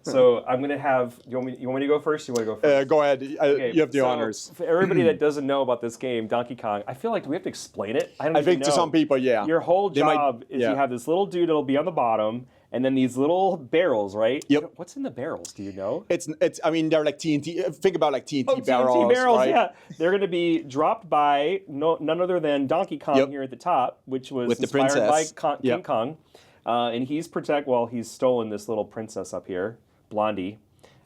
Speaker 1: So I'm gonna have. You want me to go first? You want to go first?
Speaker 3: Go ahead.
Speaker 1: Okay,
Speaker 3: You have the
Speaker 1: so
Speaker 3: honors.
Speaker 1: For everybody that doesn't know about this game, Donkey Kong, I feel like do we have to explain it? I don't
Speaker 3: I
Speaker 1: even
Speaker 3: think to
Speaker 1: know.
Speaker 3: some people, yeah.
Speaker 1: Your whole
Speaker 3: They might-
Speaker 1: job is
Speaker 3: yeah.
Speaker 1: you have this little dude that'll be on the bottom, and then these little barrels, right?
Speaker 3: Yep.
Speaker 1: What's in the barrels? Do you know?
Speaker 3: It's. I mean, they're like TNT. Think about like TNT
Speaker 1: Oh,
Speaker 3: barrels.
Speaker 1: TNT barrels,
Speaker 3: right?
Speaker 1: yeah. They're going to be dropped by none other than Donkey Kong
Speaker 3: Yep.
Speaker 1: here at the top, which was
Speaker 3: With the
Speaker 1: inspired
Speaker 3: princess.
Speaker 1: by King
Speaker 3: Yep.
Speaker 1: Kong. And he's he's stolen this little princess up here, Blondie.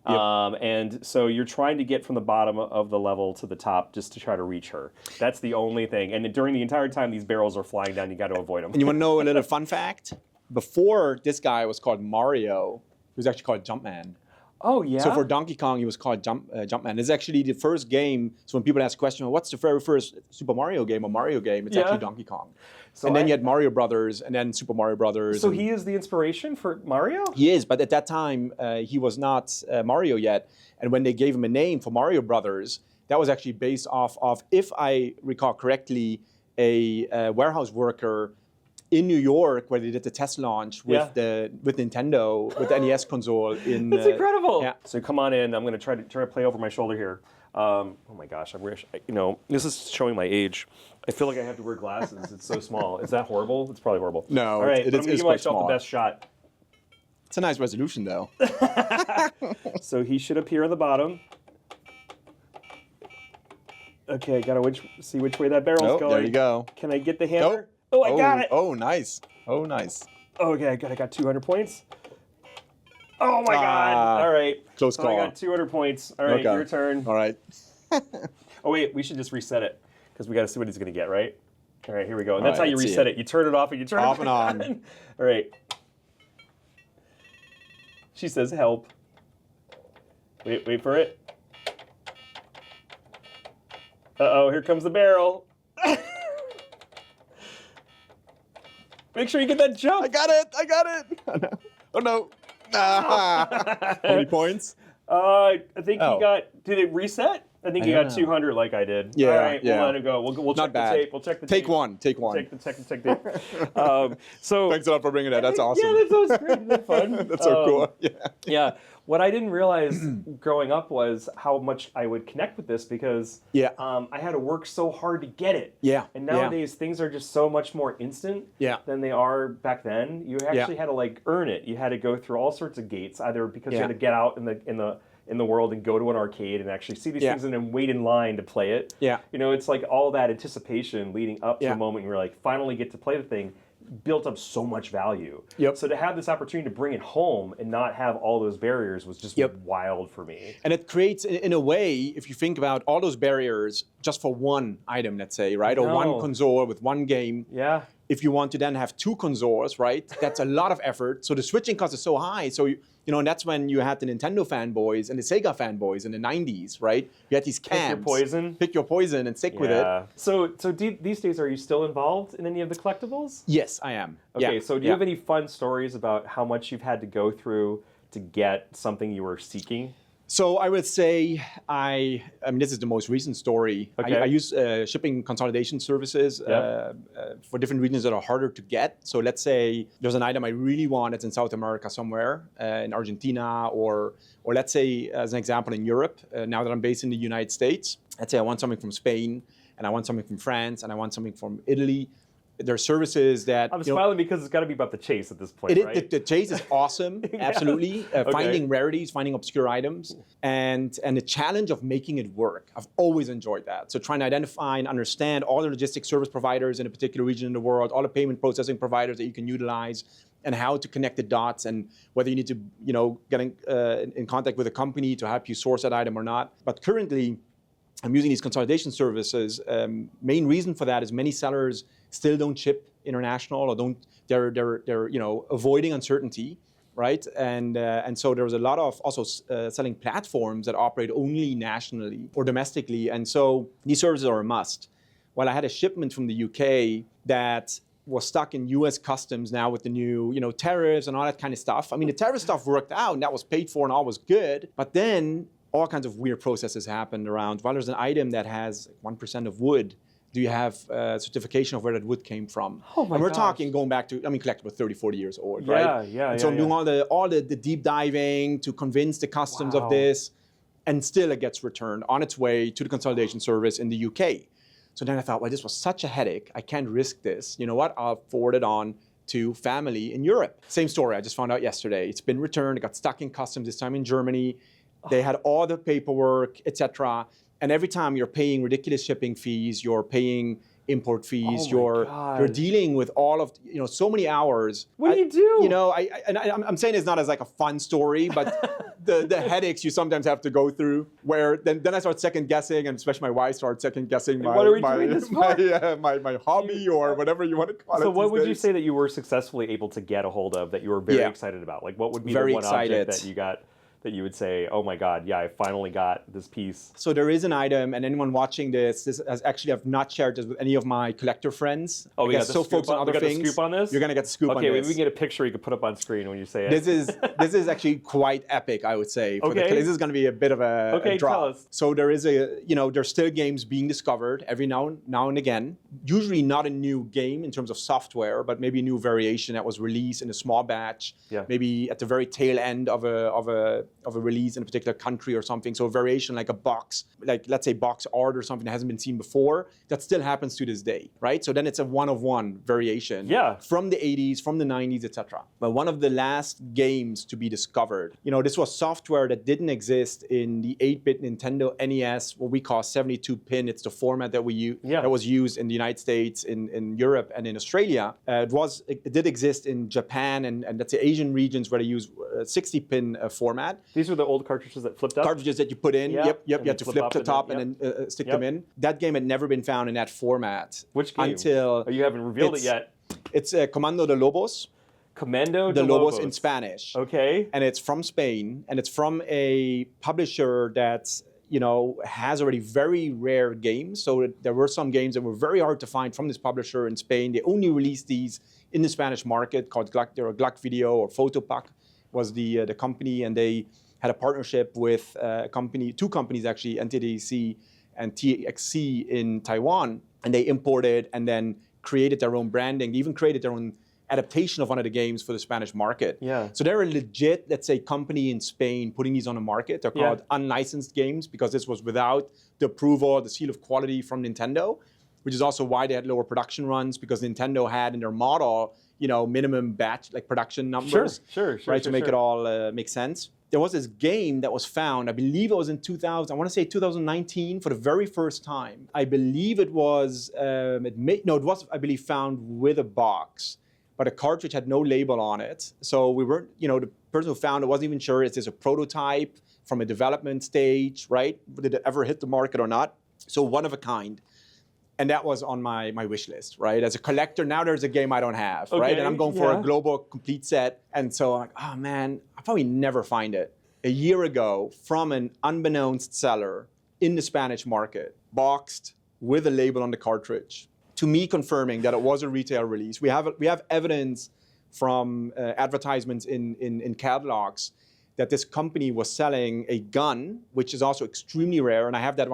Speaker 3: Yep.
Speaker 1: And so you're trying to get from the bottom of the level to the top just to try to reach her. That's the only thing. And during the entire time these barrels are flying down, you got to avoid them.
Speaker 3: And you want to know a little fun fact? Before this guy was called Mario, he was actually called Jumpman.
Speaker 1: Oh, yeah?
Speaker 3: So for Donkey Kong, he was called Jumpman. This is actually the first game. So when people ask the question, well, what's the very first Super Mario game or Mario game? It's
Speaker 1: Yeah.
Speaker 3: actually Donkey Kong.
Speaker 1: So
Speaker 3: And then you had Mario Brothers, and then Super Mario Brothers.
Speaker 1: So
Speaker 3: and
Speaker 1: he is the inspiration for Mario?
Speaker 3: he is, but at that time he was not Mario yet. And when they gave him a name for Mario Brothers, that was actually based off of, if I recall correctly, a warehouse worker in New York where they did the test launch with Nintendo with the NES console.
Speaker 1: That's incredible.
Speaker 3: Yeah.
Speaker 1: So come on in. I'm going to try to play over my shoulder here. Oh my gosh, I wish this is showing my age. I feel like I have to wear glasses. It's so small. Is that horrible? It's probably horrible.
Speaker 3: No,
Speaker 1: All right,
Speaker 3: it
Speaker 1: but I'm
Speaker 3: is
Speaker 1: gonna give
Speaker 3: quite
Speaker 1: myself
Speaker 3: small.
Speaker 1: the best shot.
Speaker 3: It's a nice resolution, though.
Speaker 1: So he should appear on the bottom. Okay, gotta see which way that barrel's going.
Speaker 3: There you go.
Speaker 1: Can I get the hammer? Oh, I got it.
Speaker 3: Oh, nice. Oh, nice.
Speaker 1: Okay, I got 200 points. Oh my God! All right,
Speaker 3: Close
Speaker 1: so
Speaker 3: call.
Speaker 1: I got 200 points. All right,
Speaker 3: Okay.
Speaker 1: your turn.
Speaker 3: All right.
Speaker 1: Oh wait, we should just reset it because we got to see what he's gonna get, right? All right, here we go. And that's
Speaker 3: All
Speaker 1: how
Speaker 3: right,
Speaker 1: you
Speaker 3: let's see
Speaker 1: reset
Speaker 3: it.
Speaker 1: it. You turn it off and you turn
Speaker 3: Off
Speaker 1: it
Speaker 3: and
Speaker 1: back
Speaker 3: on.
Speaker 1: All right. She says, "Help." Wait for it. Uh-oh, here comes the barrel. Make sure you get that jump.
Speaker 3: I got it. Oh, no. How many points?
Speaker 1: I think
Speaker 3: Oh.
Speaker 1: he got. Did it reset? I think he
Speaker 3: I
Speaker 1: got
Speaker 3: don't know.
Speaker 1: 200 like I did.
Speaker 3: Yeah,
Speaker 1: All right,
Speaker 3: yeah.
Speaker 1: we'll let it go. We'll check
Speaker 3: Not bad.
Speaker 1: the tape. We'll check the
Speaker 3: Take
Speaker 1: tape.
Speaker 3: one. Take one.
Speaker 1: Check the tape. So
Speaker 3: Thanks a lot for bringing that. That's awesome.
Speaker 1: Yeah, that was great. Isn't that fun?
Speaker 3: That's so cool. Yeah.
Speaker 1: Yeah. What I didn't realize growing up was how much I would connect with this because
Speaker 3: Yeah.
Speaker 1: I had to work so hard to get it.
Speaker 3: Yeah.
Speaker 1: And
Speaker 3: Yeah.
Speaker 1: nowadays things are just so much more instant
Speaker 3: Yeah.
Speaker 1: than they are back then. You actually had to like earn it. You had to go through all sorts of gates, either because you had to get out in the world and go to an arcade and actually see these things and then wait in line to play it.
Speaker 3: Yeah.
Speaker 1: You know, it's like all that anticipation leading up to the moment you're like finally get to play the thing built up so much value.
Speaker 3: Yep.
Speaker 1: So to have this opportunity to bring it home and not have all those barriers was just wild for me.
Speaker 3: And it creates, in a way, if you think about all those barriers just for one item, let's say, right? Or one console with one game.
Speaker 1: Yeah.
Speaker 3: If you want to then have two consoles, right? That's a lot of effort. So the switching cost is so high. So, and that's when you had the Nintendo fanboys and the Sega fanboys in the 90s, right? You had these camps.
Speaker 1: Pick your poison.
Speaker 3: Pick your poison and stick with it.
Speaker 1: So these days, are you still involved in any of the collectibles?
Speaker 3: Yes, I am.
Speaker 1: Okay,
Speaker 3: Yeah.
Speaker 1: so do you have any fun stories about how much you've had to go through to get something you were seeking?
Speaker 3: So I would say I mean, this is the most recent story.
Speaker 1: Okay.
Speaker 3: I use shipping consolidation services for different regions that are harder to get. So let's say there's an item I really want that's in South America somewhere, in Argentina, or let's say, as an example, in Europe, now that I'm based in the United States. Let's say I want something from Spain, and I want something from France, and I want something from Italy. There are services that...
Speaker 1: I'm smiling because it's got to be about the chase at this point, right?
Speaker 3: The chase is awesome, absolutely. Finding rarities, finding obscure items, and the challenge of making it work. I've always enjoyed that. So trying to identify and understand all the logistics service providers in a particular region in the world, all the payment processing providers that you can utilize, and how to connect the dots, and whether you need to, get in contact with a company to help you source that item or not. But currently, I'm using these consolidation services. Main reason for that is many sellers still don't ship international, or they're avoiding uncertainty, right? And so there's a lot of also selling platforms that operate only nationally or domestically, and so these services are a must. While I had a shipment from the UK that was stuck in U.S. customs now with the new, tariffs and all that kind of stuff. I mean, the tariff stuff worked out, and that was paid for, and all was good. But then all kinds of weird processes happened around, well, there's an item that has 1% of wood. Do you have certification of where that wood came from?
Speaker 1: Oh my
Speaker 3: And we're
Speaker 1: gosh.
Speaker 3: talking going back to, Collectible 30, 40 years old,
Speaker 1: Yeah,
Speaker 3: right?
Speaker 1: yeah,
Speaker 3: And so
Speaker 1: yeah,
Speaker 3: doing
Speaker 1: yeah.
Speaker 3: all the deep diving to convince the customs
Speaker 1: Wow.
Speaker 3: of this, and still it gets returned on its way to the consolidation service in the UK. So then I thought, well, this was such a headache. I can't risk this. You know what? I'll forward it on to family in Europe. Same story. I just found out yesterday. It's been returned. It got stuck in customs, this time in Germany. They had all the paperwork, etc. And every time you're paying ridiculous shipping fees, you're paying import fees,
Speaker 1: Oh my
Speaker 3: you're
Speaker 1: God.
Speaker 3: dealing with all of, so many hours.
Speaker 1: What do you do?
Speaker 3: I'm saying it's not as like a fun story, but the headaches you sometimes have to go through, where then I start second guessing, and especially my wife starts second guessing
Speaker 1: What are we doing this for?
Speaker 3: my hobby or whatever you want to call it.
Speaker 1: So what
Speaker 3: these
Speaker 1: would you
Speaker 3: days.
Speaker 1: say that you were successfully able to get a hold of that you were very
Speaker 3: Yeah.
Speaker 1: excited about? Like what would be
Speaker 3: Very
Speaker 1: the one object
Speaker 3: excited.
Speaker 1: that you got that you would say, oh my God, yeah, I finally got this piece?
Speaker 3: So there is an item, and anyone watching this has actually I've not shared this with any of my collector friends.
Speaker 1: Oh, we
Speaker 3: I
Speaker 1: got
Speaker 3: guess
Speaker 1: the
Speaker 3: so
Speaker 1: scoop
Speaker 3: folks on
Speaker 1: on- we
Speaker 3: other
Speaker 1: got the
Speaker 3: things.
Speaker 1: scoop on this?
Speaker 3: You're gonna get the scoop on
Speaker 1: Okay, maybe
Speaker 3: this.
Speaker 1: we can get a picture you could put up on screen when you say it.
Speaker 3: This is actually quite epic, I would say.
Speaker 1: Okay.
Speaker 3: This is going to be a bit of a
Speaker 1: Okay,
Speaker 3: drop.
Speaker 1: tell us.
Speaker 3: So there is there's still games being discovered every now and again. Usually not a new game in terms of software, but maybe a new variation that was released in a small batch.
Speaker 1: Yeah.
Speaker 3: Maybe at the very tail end of a release in a particular country or something. So a variation like a box, like let's say box art or something that hasn't been seen before, that still happens to this day, right? So then it's a one-of-one variation
Speaker 1: Yeah.
Speaker 3: from the 80s, from the 90s, etc. But one of the last games to be discovered, this was software that didn't exist in the 8-bit Nintendo NES, what we call 72-pin. It's the format that that was used in the United States, in Europe, and in Australia. It did exist in Japan and let's say Asian regions where they use 60-pin format.
Speaker 1: These were the old cartridges that flipped up?
Speaker 3: Cartridges that you put in.
Speaker 1: Yeah.
Speaker 3: Yep.
Speaker 1: And
Speaker 3: You
Speaker 1: then
Speaker 3: had to
Speaker 1: flip
Speaker 3: flip
Speaker 1: up
Speaker 3: to
Speaker 1: and
Speaker 3: top
Speaker 1: then-
Speaker 3: and then stick
Speaker 1: Yep.
Speaker 3: them in. That game had never been found in that format.
Speaker 1: Which game?
Speaker 3: Until
Speaker 1: Oh, you haven't revealed it yet.
Speaker 3: It's Comando de Lobos.
Speaker 1: Commando
Speaker 3: De
Speaker 1: de
Speaker 3: Lobos in Spanish.
Speaker 1: Okay.
Speaker 3: And it's from Spain, and it's from a publisher that's has already very rare games. So there were some games that were very hard to find from this publisher in Spain. They only released these in the Spanish market, called Gluck Video, or Photopack was the company, and they had a partnership with two companies actually, NTDC and TXC in Taiwan, and they imported and then created their own branding. They even created their own adaptation of one of the games for the Spanish market.
Speaker 1: Yeah.
Speaker 3: So they're a legit, let's say, company in Spain putting these on the market. They're called unlicensed games because this was without the approval, the seal of quality from Nintendo, which is also why they had lower production runs, because Nintendo had in their model, minimum batch, like production numbers.
Speaker 1: Sure.
Speaker 3: Right, to make it all make sense. There was this game that was found, I believe it was in 2000, I want to say 2019 for the very first time. I believe it was, I believe, found with a box, but a cartridge had no label on it. So we weren't, the person who found it wasn't even sure, is this a prototype from a development stage, right? Did it ever hit the market or not? So one of a kind. And that was on my wish list, right? As a collector, now there's a game I don't have, right?
Speaker 1: Okay,
Speaker 3: And I'm going for
Speaker 1: yeah.
Speaker 3: a global complete set. And so I'm like, oh man, I'll probably never find it. A year ago, from an unbeknownst seller in the Spanish market, boxed with a label on the cartridge, to me confirming that it was a retail release. We have evidence from advertisements in catalogs that this company was selling a gun, which is also extremely rare, and I had that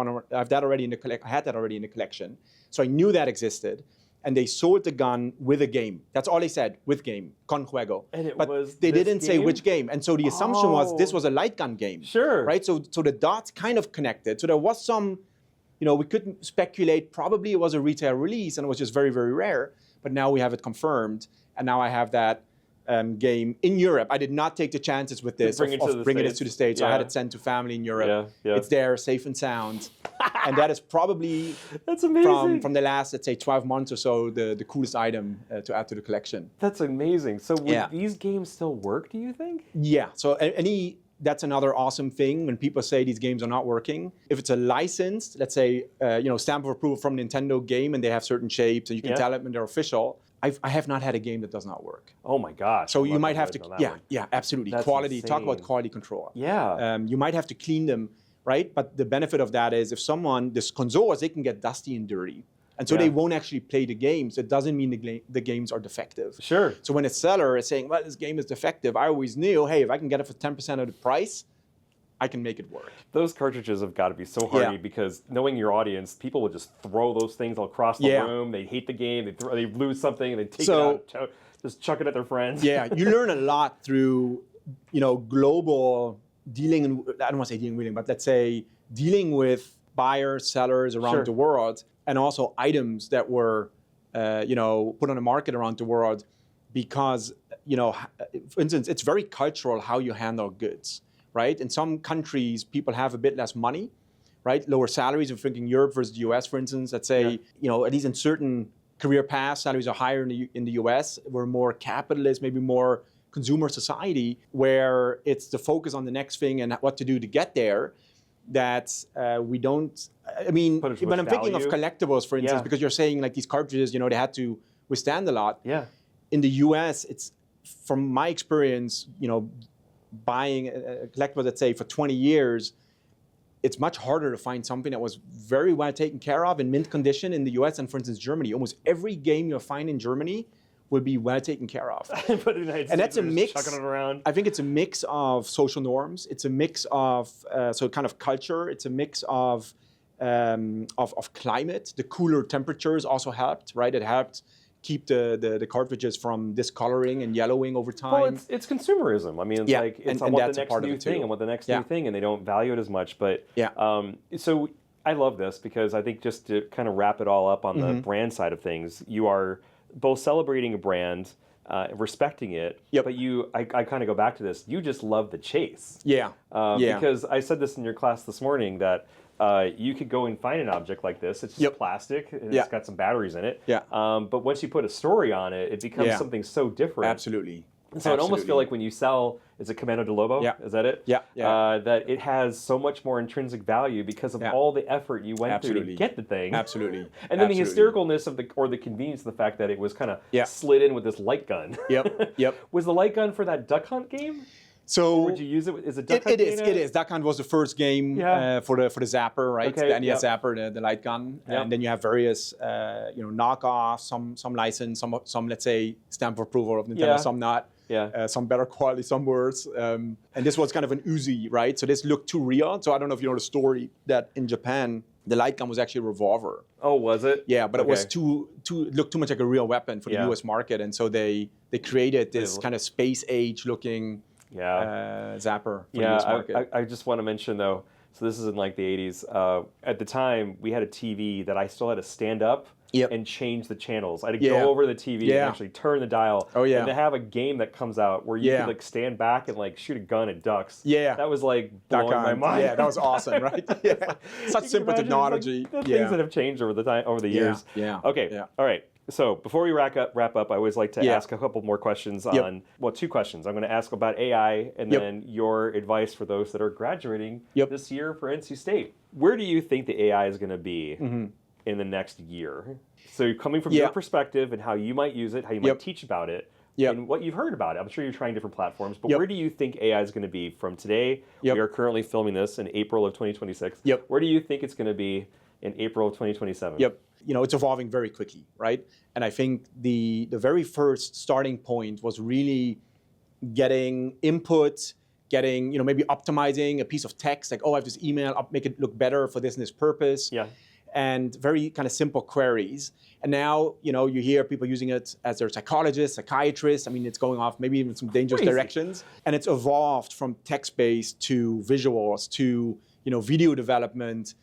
Speaker 3: already in the collection. So I knew that existed, and they sold the gun with a game. That's all they said, with game, con juego.
Speaker 1: And it
Speaker 3: but
Speaker 1: was
Speaker 3: they
Speaker 1: this
Speaker 3: didn't say
Speaker 1: game?
Speaker 3: which game, and so the assumption was this
Speaker 1: Oh.
Speaker 3: was a light gun game.
Speaker 1: Sure.
Speaker 3: Right. So the dots kind of connected. So there was some, we couldn't speculate. Probably it was a retail release, and it was just very, very rare. But now we have it confirmed, and now I have that game in Europe. I did not take the chances with this
Speaker 1: bring it
Speaker 3: of bringing it to the States. So I had
Speaker 1: Yeah.
Speaker 3: it sent to family in Europe.
Speaker 1: Yeah.
Speaker 3: It's there, safe and sound. And that is probably
Speaker 1: That's amazing.
Speaker 3: from the last, let's say, 12 months or so, the coolest item to add to the collection.
Speaker 1: That's amazing. So would
Speaker 3: Yeah.
Speaker 1: these games still work, do you think?
Speaker 3: Yeah. So that's another awesome thing when people say these games are not working. If it's a licensed, let's say, stamp of approval from Nintendo game, and they have certain shapes, and you can
Speaker 1: Yeah.
Speaker 3: tell them when they're official. I have not had a game that does not work.
Speaker 1: Oh my gosh.
Speaker 3: So
Speaker 1: I
Speaker 3: you
Speaker 1: love
Speaker 3: might
Speaker 1: the
Speaker 3: have to,
Speaker 1: noise on that
Speaker 3: yeah,
Speaker 1: one.
Speaker 3: absolutely.
Speaker 1: That's
Speaker 3: Quality. Talk about
Speaker 1: insane.
Speaker 3: quality control.
Speaker 1: Yeah.
Speaker 3: You might have to clean them, right? But the benefit of that is if this consoles, they can get dusty and dirty. And so
Speaker 1: Yeah.
Speaker 3: they won't actually play the games. It doesn't mean the games are defective.
Speaker 1: Sure.
Speaker 3: So when a seller is saying, well, this game is defective, I always knew, hey, if I can get it for 10% of the price, I can make it work.
Speaker 1: Those cartridges have got to be so hardy because knowing your audience, people would just throw those things across the room. They hate the game. They lose something and they take it out, just chuck it at their friends.
Speaker 3: Yeah, you learn a lot through, global dealing. I don't want to say dealing, but let's say dealing with buyers, sellers around the world, and also items that were, put on the market around the world, because, for instance, it's very cultural how you handle goods. Right? In some countries, people have a bit less money, right? Lower salaries. If we're thinking Europe versus the US, for instance, let's say, at least in certain career paths, salaries are higher in the US. We're more capitalist, maybe more consumer society, where it's the focus on the next thing and what to do to get there. That we don't, when I'm thinking of collectibles, for instance, because you're saying like these cartridges, they had to withstand a lot.
Speaker 1: Yeah.
Speaker 3: In the US, it's, from my experience, buying a collectible, let's say, for 20 years, it's much harder to find something that was very well taken care of in mint condition in the US and, for instance, Germany. Almost every game you'll find in Germany will be well taken care of.
Speaker 1: But and
Speaker 3: that's a mix.
Speaker 1: Chucking it around.
Speaker 3: I think it's a mix of social norms. It's a mix of kind of culture. It's a mix of climate. The cooler temperatures also helped, right? It helped keep the cartridges from discoloring and yellowing over time.
Speaker 1: Well, it's consumerism. I mean, it's like I want the next new thing. I want the next new thing, and they don't value it as much. But so I love this because I think just to kind of wrap it all up on the brand side of things, you are both celebrating a brand, respecting it, but I kind of go back to this. You just love the chase. Because I said this in your class this morning that you could go and find an object like this. It's just plastic, and it's got some batteries in it. But once you put a story on it, it becomes something so different.
Speaker 3: Absolutely.
Speaker 1: So I almost feel like when you sell, is it Commando de Lobo? Is that it? That it has so much more intrinsic value because of all the effort you went through to get the thing.
Speaker 3: Absolutely.
Speaker 1: And then the hystericalness of the convenience of the fact that it was kind of slid in with this light gun. Was the light gun for that Duck Hunt game?
Speaker 3: So
Speaker 1: or would you use it? Is it Duck Hunt?
Speaker 3: It is. Duck Hunt was the first game for the Zapper, right?
Speaker 1: Okay,
Speaker 3: the NES Zapper, the light gun, and then you have various knockoffs, some licensed, some let's say stamp of approval of Nintendo, some not. Some better quality, some worse. And this was kind of an Uzi, right? So this looked too real. So I don't know if you know the story that in Japan the light gun was actually a revolver.
Speaker 1: Oh, was it?
Speaker 3: Yeah, but it was it looked too much like a real weapon for the U.S. market, and so they created this kind of space age looking. Zapper for the US market.
Speaker 1: I just want to mention though, so this is in like the 80s. At the time, we had a TV that I still had to stand up and change the channels. I had to go over the TV and actually turn the dial. And to have a game that comes out where you could like stand back and like shoot a gun at ducks. That was like blowing my mind.
Speaker 3: Yeah, that was awesome, right? Such simple technology.
Speaker 1: Like the things that have changed over the years. Okay. All right. So before we wrap up, I always like to ask a couple more questions on, two questions. I'm going to ask about AI and then your advice for those that are graduating this year for NC State. Where do you think the AI is going to be in the next year? So coming from your perspective and how you might use it, how you might teach about it, and what you've heard about it. I'm sure you're trying different platforms, but where do you think AI is going to be from today? We are currently filming this in April of 2026. Where do you think it's going to be in April of 2027?
Speaker 3: It's evolving very quickly, right? And I think the very first starting point was really getting input, getting, maybe optimizing a piece of text, like, oh, I have this email, make it look better for this and this purpose. And very kind of simple queries. And now, you hear people using it as their psychologists, psychiatrists. I mean, it's going off maybe even some dangerous directions. And it's evolved from text-based to visuals to, video development,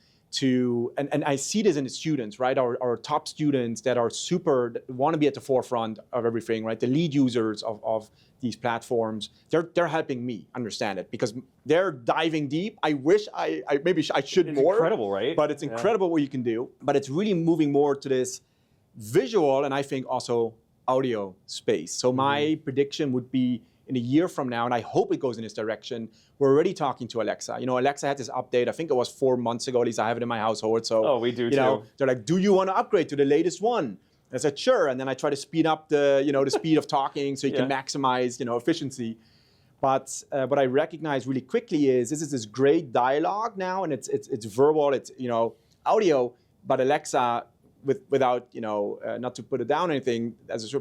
Speaker 3: and I see this in the students, right? Our top students that want to be at the forefront of everything, right? The lead users of these platforms, they're helping me understand it because they're diving deep. I wish I should
Speaker 1: it's
Speaker 3: more.
Speaker 1: It's incredible, right?
Speaker 3: But it's incredible what you can do. But it's really moving more to this visual and I think also audio space. So my prediction would be in a year from now, and I hope it goes in this direction, we're already talking to Alexa. Alexa had this update, I think it was 4 months ago, at least I have it in my household. So,
Speaker 1: we do too.
Speaker 3: They're like, do you want to upgrade to the latest one? I said, sure. And then I try to speed up the speed of talking so you can maximize, efficiency. But what I recognize really quickly is this is this great dialogue now, and it's verbal, it's, audio, but Alexa without, not to put it down or anything,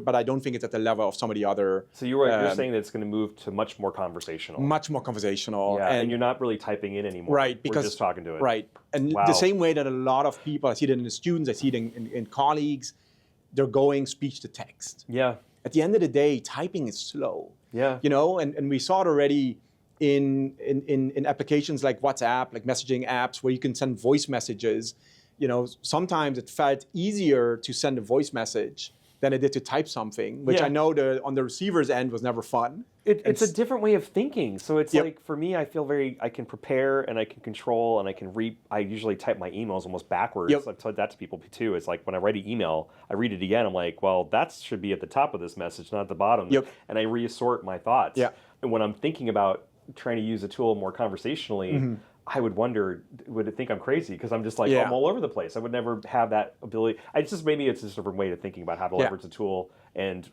Speaker 3: but I don't think it's at the level of some of the other.
Speaker 1: So you're saying that it's going to move to much more conversational.
Speaker 3: Much more conversational.
Speaker 1: Yeah, and you're not really typing in anymore.
Speaker 3: Right, because
Speaker 1: we're just talking to it.
Speaker 3: Right, and
Speaker 1: Wow.
Speaker 3: the same way that a lot of people, I see it in the students, I see it in colleagues, they're going speech to text.
Speaker 1: Yeah.
Speaker 3: At the end of the day, typing is slow.
Speaker 1: Yeah.
Speaker 3: And we saw it already in applications like WhatsApp, like messaging apps where you can send voice messages. Sometimes it felt easier to send a voice message than it did to type something, which I know on the receiver's end was never fun.
Speaker 1: It's a different way of thinking. So it's
Speaker 3: Yep.
Speaker 1: like, for me, I feel I can prepare and I can control and I can read. I usually type my emails almost backwards.
Speaker 3: Yep.
Speaker 1: I've told that to people too. It's like when I write an email, I read it again. I'm like, well, that should be at the top of this message, not at the bottom.
Speaker 3: Yep.
Speaker 1: And I reassort my thoughts.
Speaker 3: Yeah.
Speaker 1: And when I'm thinking about trying to use a tool more conversationally, I would wonder, would it think I'm crazy? Because I'm just like, I'm all over the place. I would never have that ability. Maybe it's just a different way of thinking about how to leverage the tool and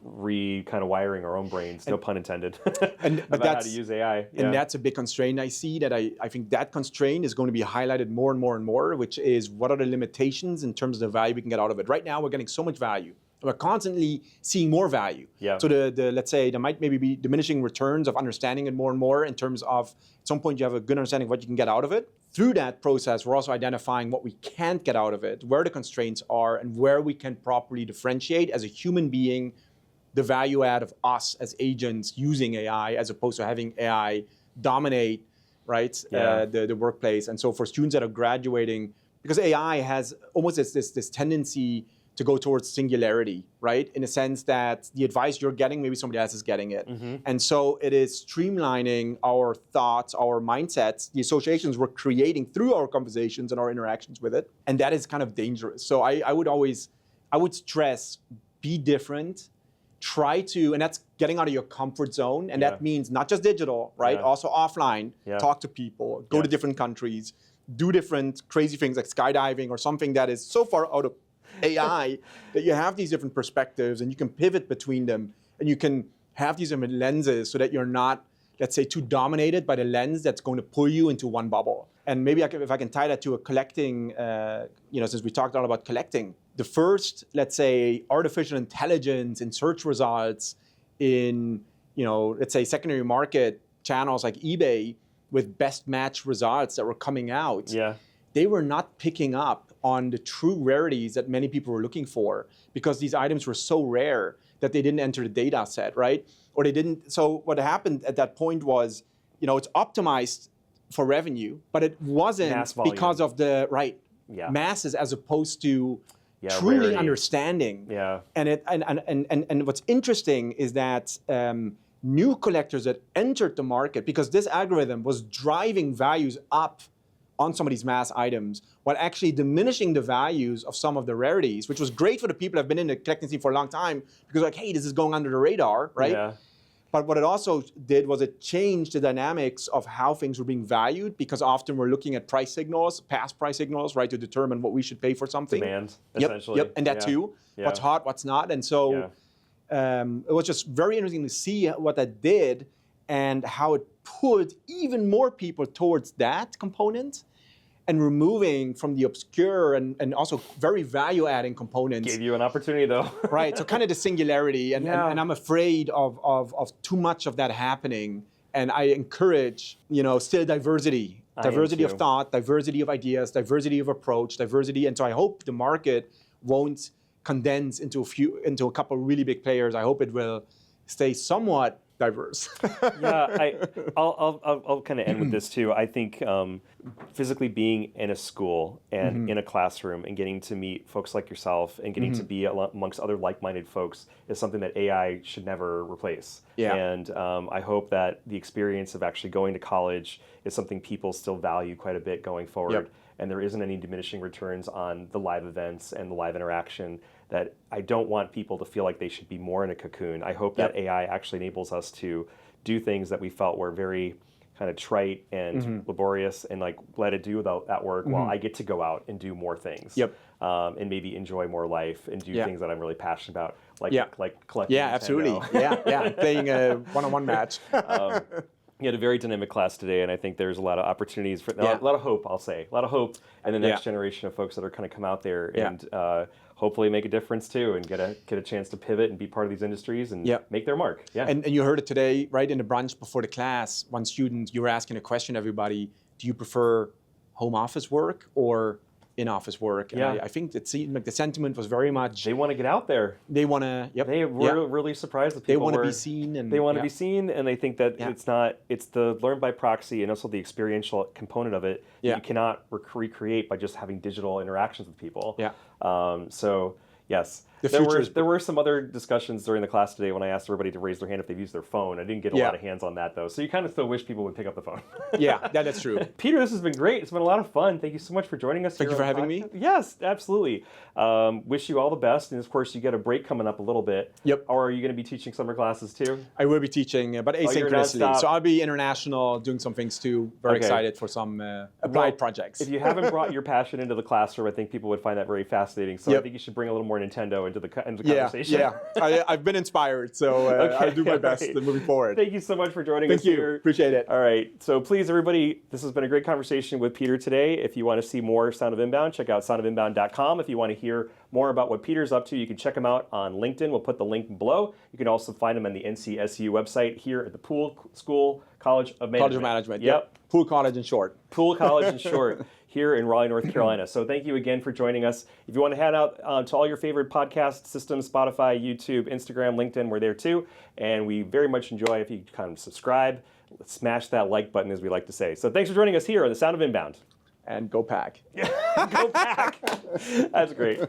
Speaker 1: kind of wiring our own brains, no pun intended, about how to use AI. Yeah.
Speaker 3: And that's a big constraint I see that I think that constraint is going to be highlighted more and more and more, which is what are the limitations in terms of the value we can get out of it. Right now, we're getting so much value. We're constantly seeing more value.
Speaker 1: Yeah.
Speaker 3: So let's say there might maybe be diminishing returns of understanding it more and more in terms of at some point you have a good understanding of what you can get out of it. Through that process, we're also identifying what we can't get out of it, where the constraints are, and where we can properly differentiate as a human being the value add of us as agents using AI as opposed to having AI dominate, right, the workplace. And so for students that are graduating, because AI has almost this tendency to go towards singularity, right? In a sense that the advice you're getting, maybe somebody else is getting it. And so it is streamlining our thoughts, our mindsets, the associations we're creating through our conversations and our interactions with it. And that is kind of dangerous. So I would stress, be different, try to, and that's getting out of your comfort zone. And that means not just digital, right? Also offline, talk to people, go to different countries, do different crazy things like skydiving or something that is so far out of AI that you have these different perspectives and you can pivot between them and you can have these different lenses so that you're not, let's say, too dominated by the lens that's going to pull you into one bubble. And maybe if I can tie that to a collecting, since we talked all about collecting, the first, let's say, artificial intelligence in search results in, let's say, secondary market channels like eBay with best match results that were coming out, they were not picking up on the true rarities that many people were looking for because these items were so rare that they didn't enter the data set, right? Or they didn't. So what happened at that point was, it's optimized for revenue, but it wasn't because of the masses as opposed to truly
Speaker 1: rarity.
Speaker 3: Understanding.
Speaker 1: Yeah.
Speaker 3: And what's interesting is that new collectors that entered the market, because this algorithm was driving values up on some of these mass items while actually diminishing the values of some of the rarities, which was great for the people that have been in the collecting scene for a long time because like, hey, this is going under the radar, right?
Speaker 1: Yeah.
Speaker 3: But what it also did was it changed the dynamics of how things were being valued because often we're looking at price signals, past price signals, right, to determine what we should pay for something.
Speaker 1: Demand, essentially.
Speaker 3: Yep, and that too. What's hot, what's not. And so it was just very interesting to see what that did and how it put even more people towards that component and removing from the obscure and also very value-adding components.
Speaker 1: Gave you an opportunity, though.
Speaker 3: Right, so kind of the singularity, and I'm afraid of too much of that happening. And I encourage, still diversity of thought, diversity of ideas, diversity of approach, diversity. And so I hope the market won't condense into a couple of really big players. I hope it will stay somewhat diverse.
Speaker 1: I'll kind of end with this too. I think physically being in a school and in a classroom and getting to meet folks like yourself and getting to be amongst other like-minded folks is something that AI should never replace.
Speaker 3: Yeah.
Speaker 1: And I hope that the experience of actually going to college is something people still value quite a bit going forward.
Speaker 3: Yep.
Speaker 1: And there isn't any diminishing returns on the live events and the live interaction, that I don't want people to feel like they should be more in a cocoon. I hope that AI actually enables us to do things that we felt were very kind of trite and laborious and like let it do that work while I get to go out and do more things. And maybe enjoy more life and do things that I'm really passionate about, like collecting.
Speaker 3: Yeah, absolutely. Playing a one-on-one match.
Speaker 1: You had a very dynamic class today, and I think there's a lot of opportunities for a lot of hope. I'll say a lot of hope, and the next generation of folks that are kind of come out there and hopefully make a difference too, and get a chance to pivot and be part of these industries and make their mark. Yeah.
Speaker 3: And you heard it today, right in the brunch before the class. One student, you were asking a question. Everybody, do you prefer home office work or in-office work? And I think it seemed like the sentiment was very much
Speaker 1: they want to get out there.
Speaker 3: They want to.
Speaker 1: They were really surprised that people
Speaker 3: they want to be seen, and
Speaker 1: they want to be seen, and they think that it's the learn by proxy and also the experiential component of it that you cannot recreate by just having digital interactions with people. So yes. There were some other discussions during the class today when I asked everybody to raise their hand if they've used their phone. I didn't get a lot of hands on that, though. So you kind of still wish people would pick up the phone.
Speaker 3: That's true.
Speaker 1: Peter, this has been great. It's been a lot of fun. Thank you so much for joining us.
Speaker 3: Thank you for having me.
Speaker 1: Yes, absolutely. Wish you all the best. And, of course, you get a break coming up a little bit.
Speaker 3: Yep.
Speaker 1: Or are you going to be teaching summer classes, too?
Speaker 3: I will be teaching, but asynchronously. So I'll be international, doing some things, too. Very excited for some applied projects.
Speaker 1: If you haven't brought your passion into the classroom, I think people would find that very fascinating. So I think you should bring a little more Nintendo into the conversation.
Speaker 3: I've been inspired, so I'll do my best moving forward.
Speaker 1: Thank you so much for joining us here.
Speaker 3: Appreciate it.
Speaker 1: All right, so please, everybody, this has been a great conversation with Peter today. If you want to see more Sound of Inbound, check out soundofinbound.com. If you want to hear more about what Peter's up to, you can check him out on LinkedIn. We'll put the link below. You can also find him on the NCSU website here at the Pool School College of Management.
Speaker 3: College of Management, yep. Pool College in short.
Speaker 1: Pool College in short. Here in Raleigh, North Carolina. So thank you again for joining us. If you want to head out to all your favorite podcast systems, Spotify, YouTube, Instagram, LinkedIn, we're there too. And we very much enjoy if you kind of subscribe, smash that like button, as we like to say. So thanks for joining us here on the Sound of Inbound.
Speaker 3: And go Pack.
Speaker 1: Go Pack. That's great.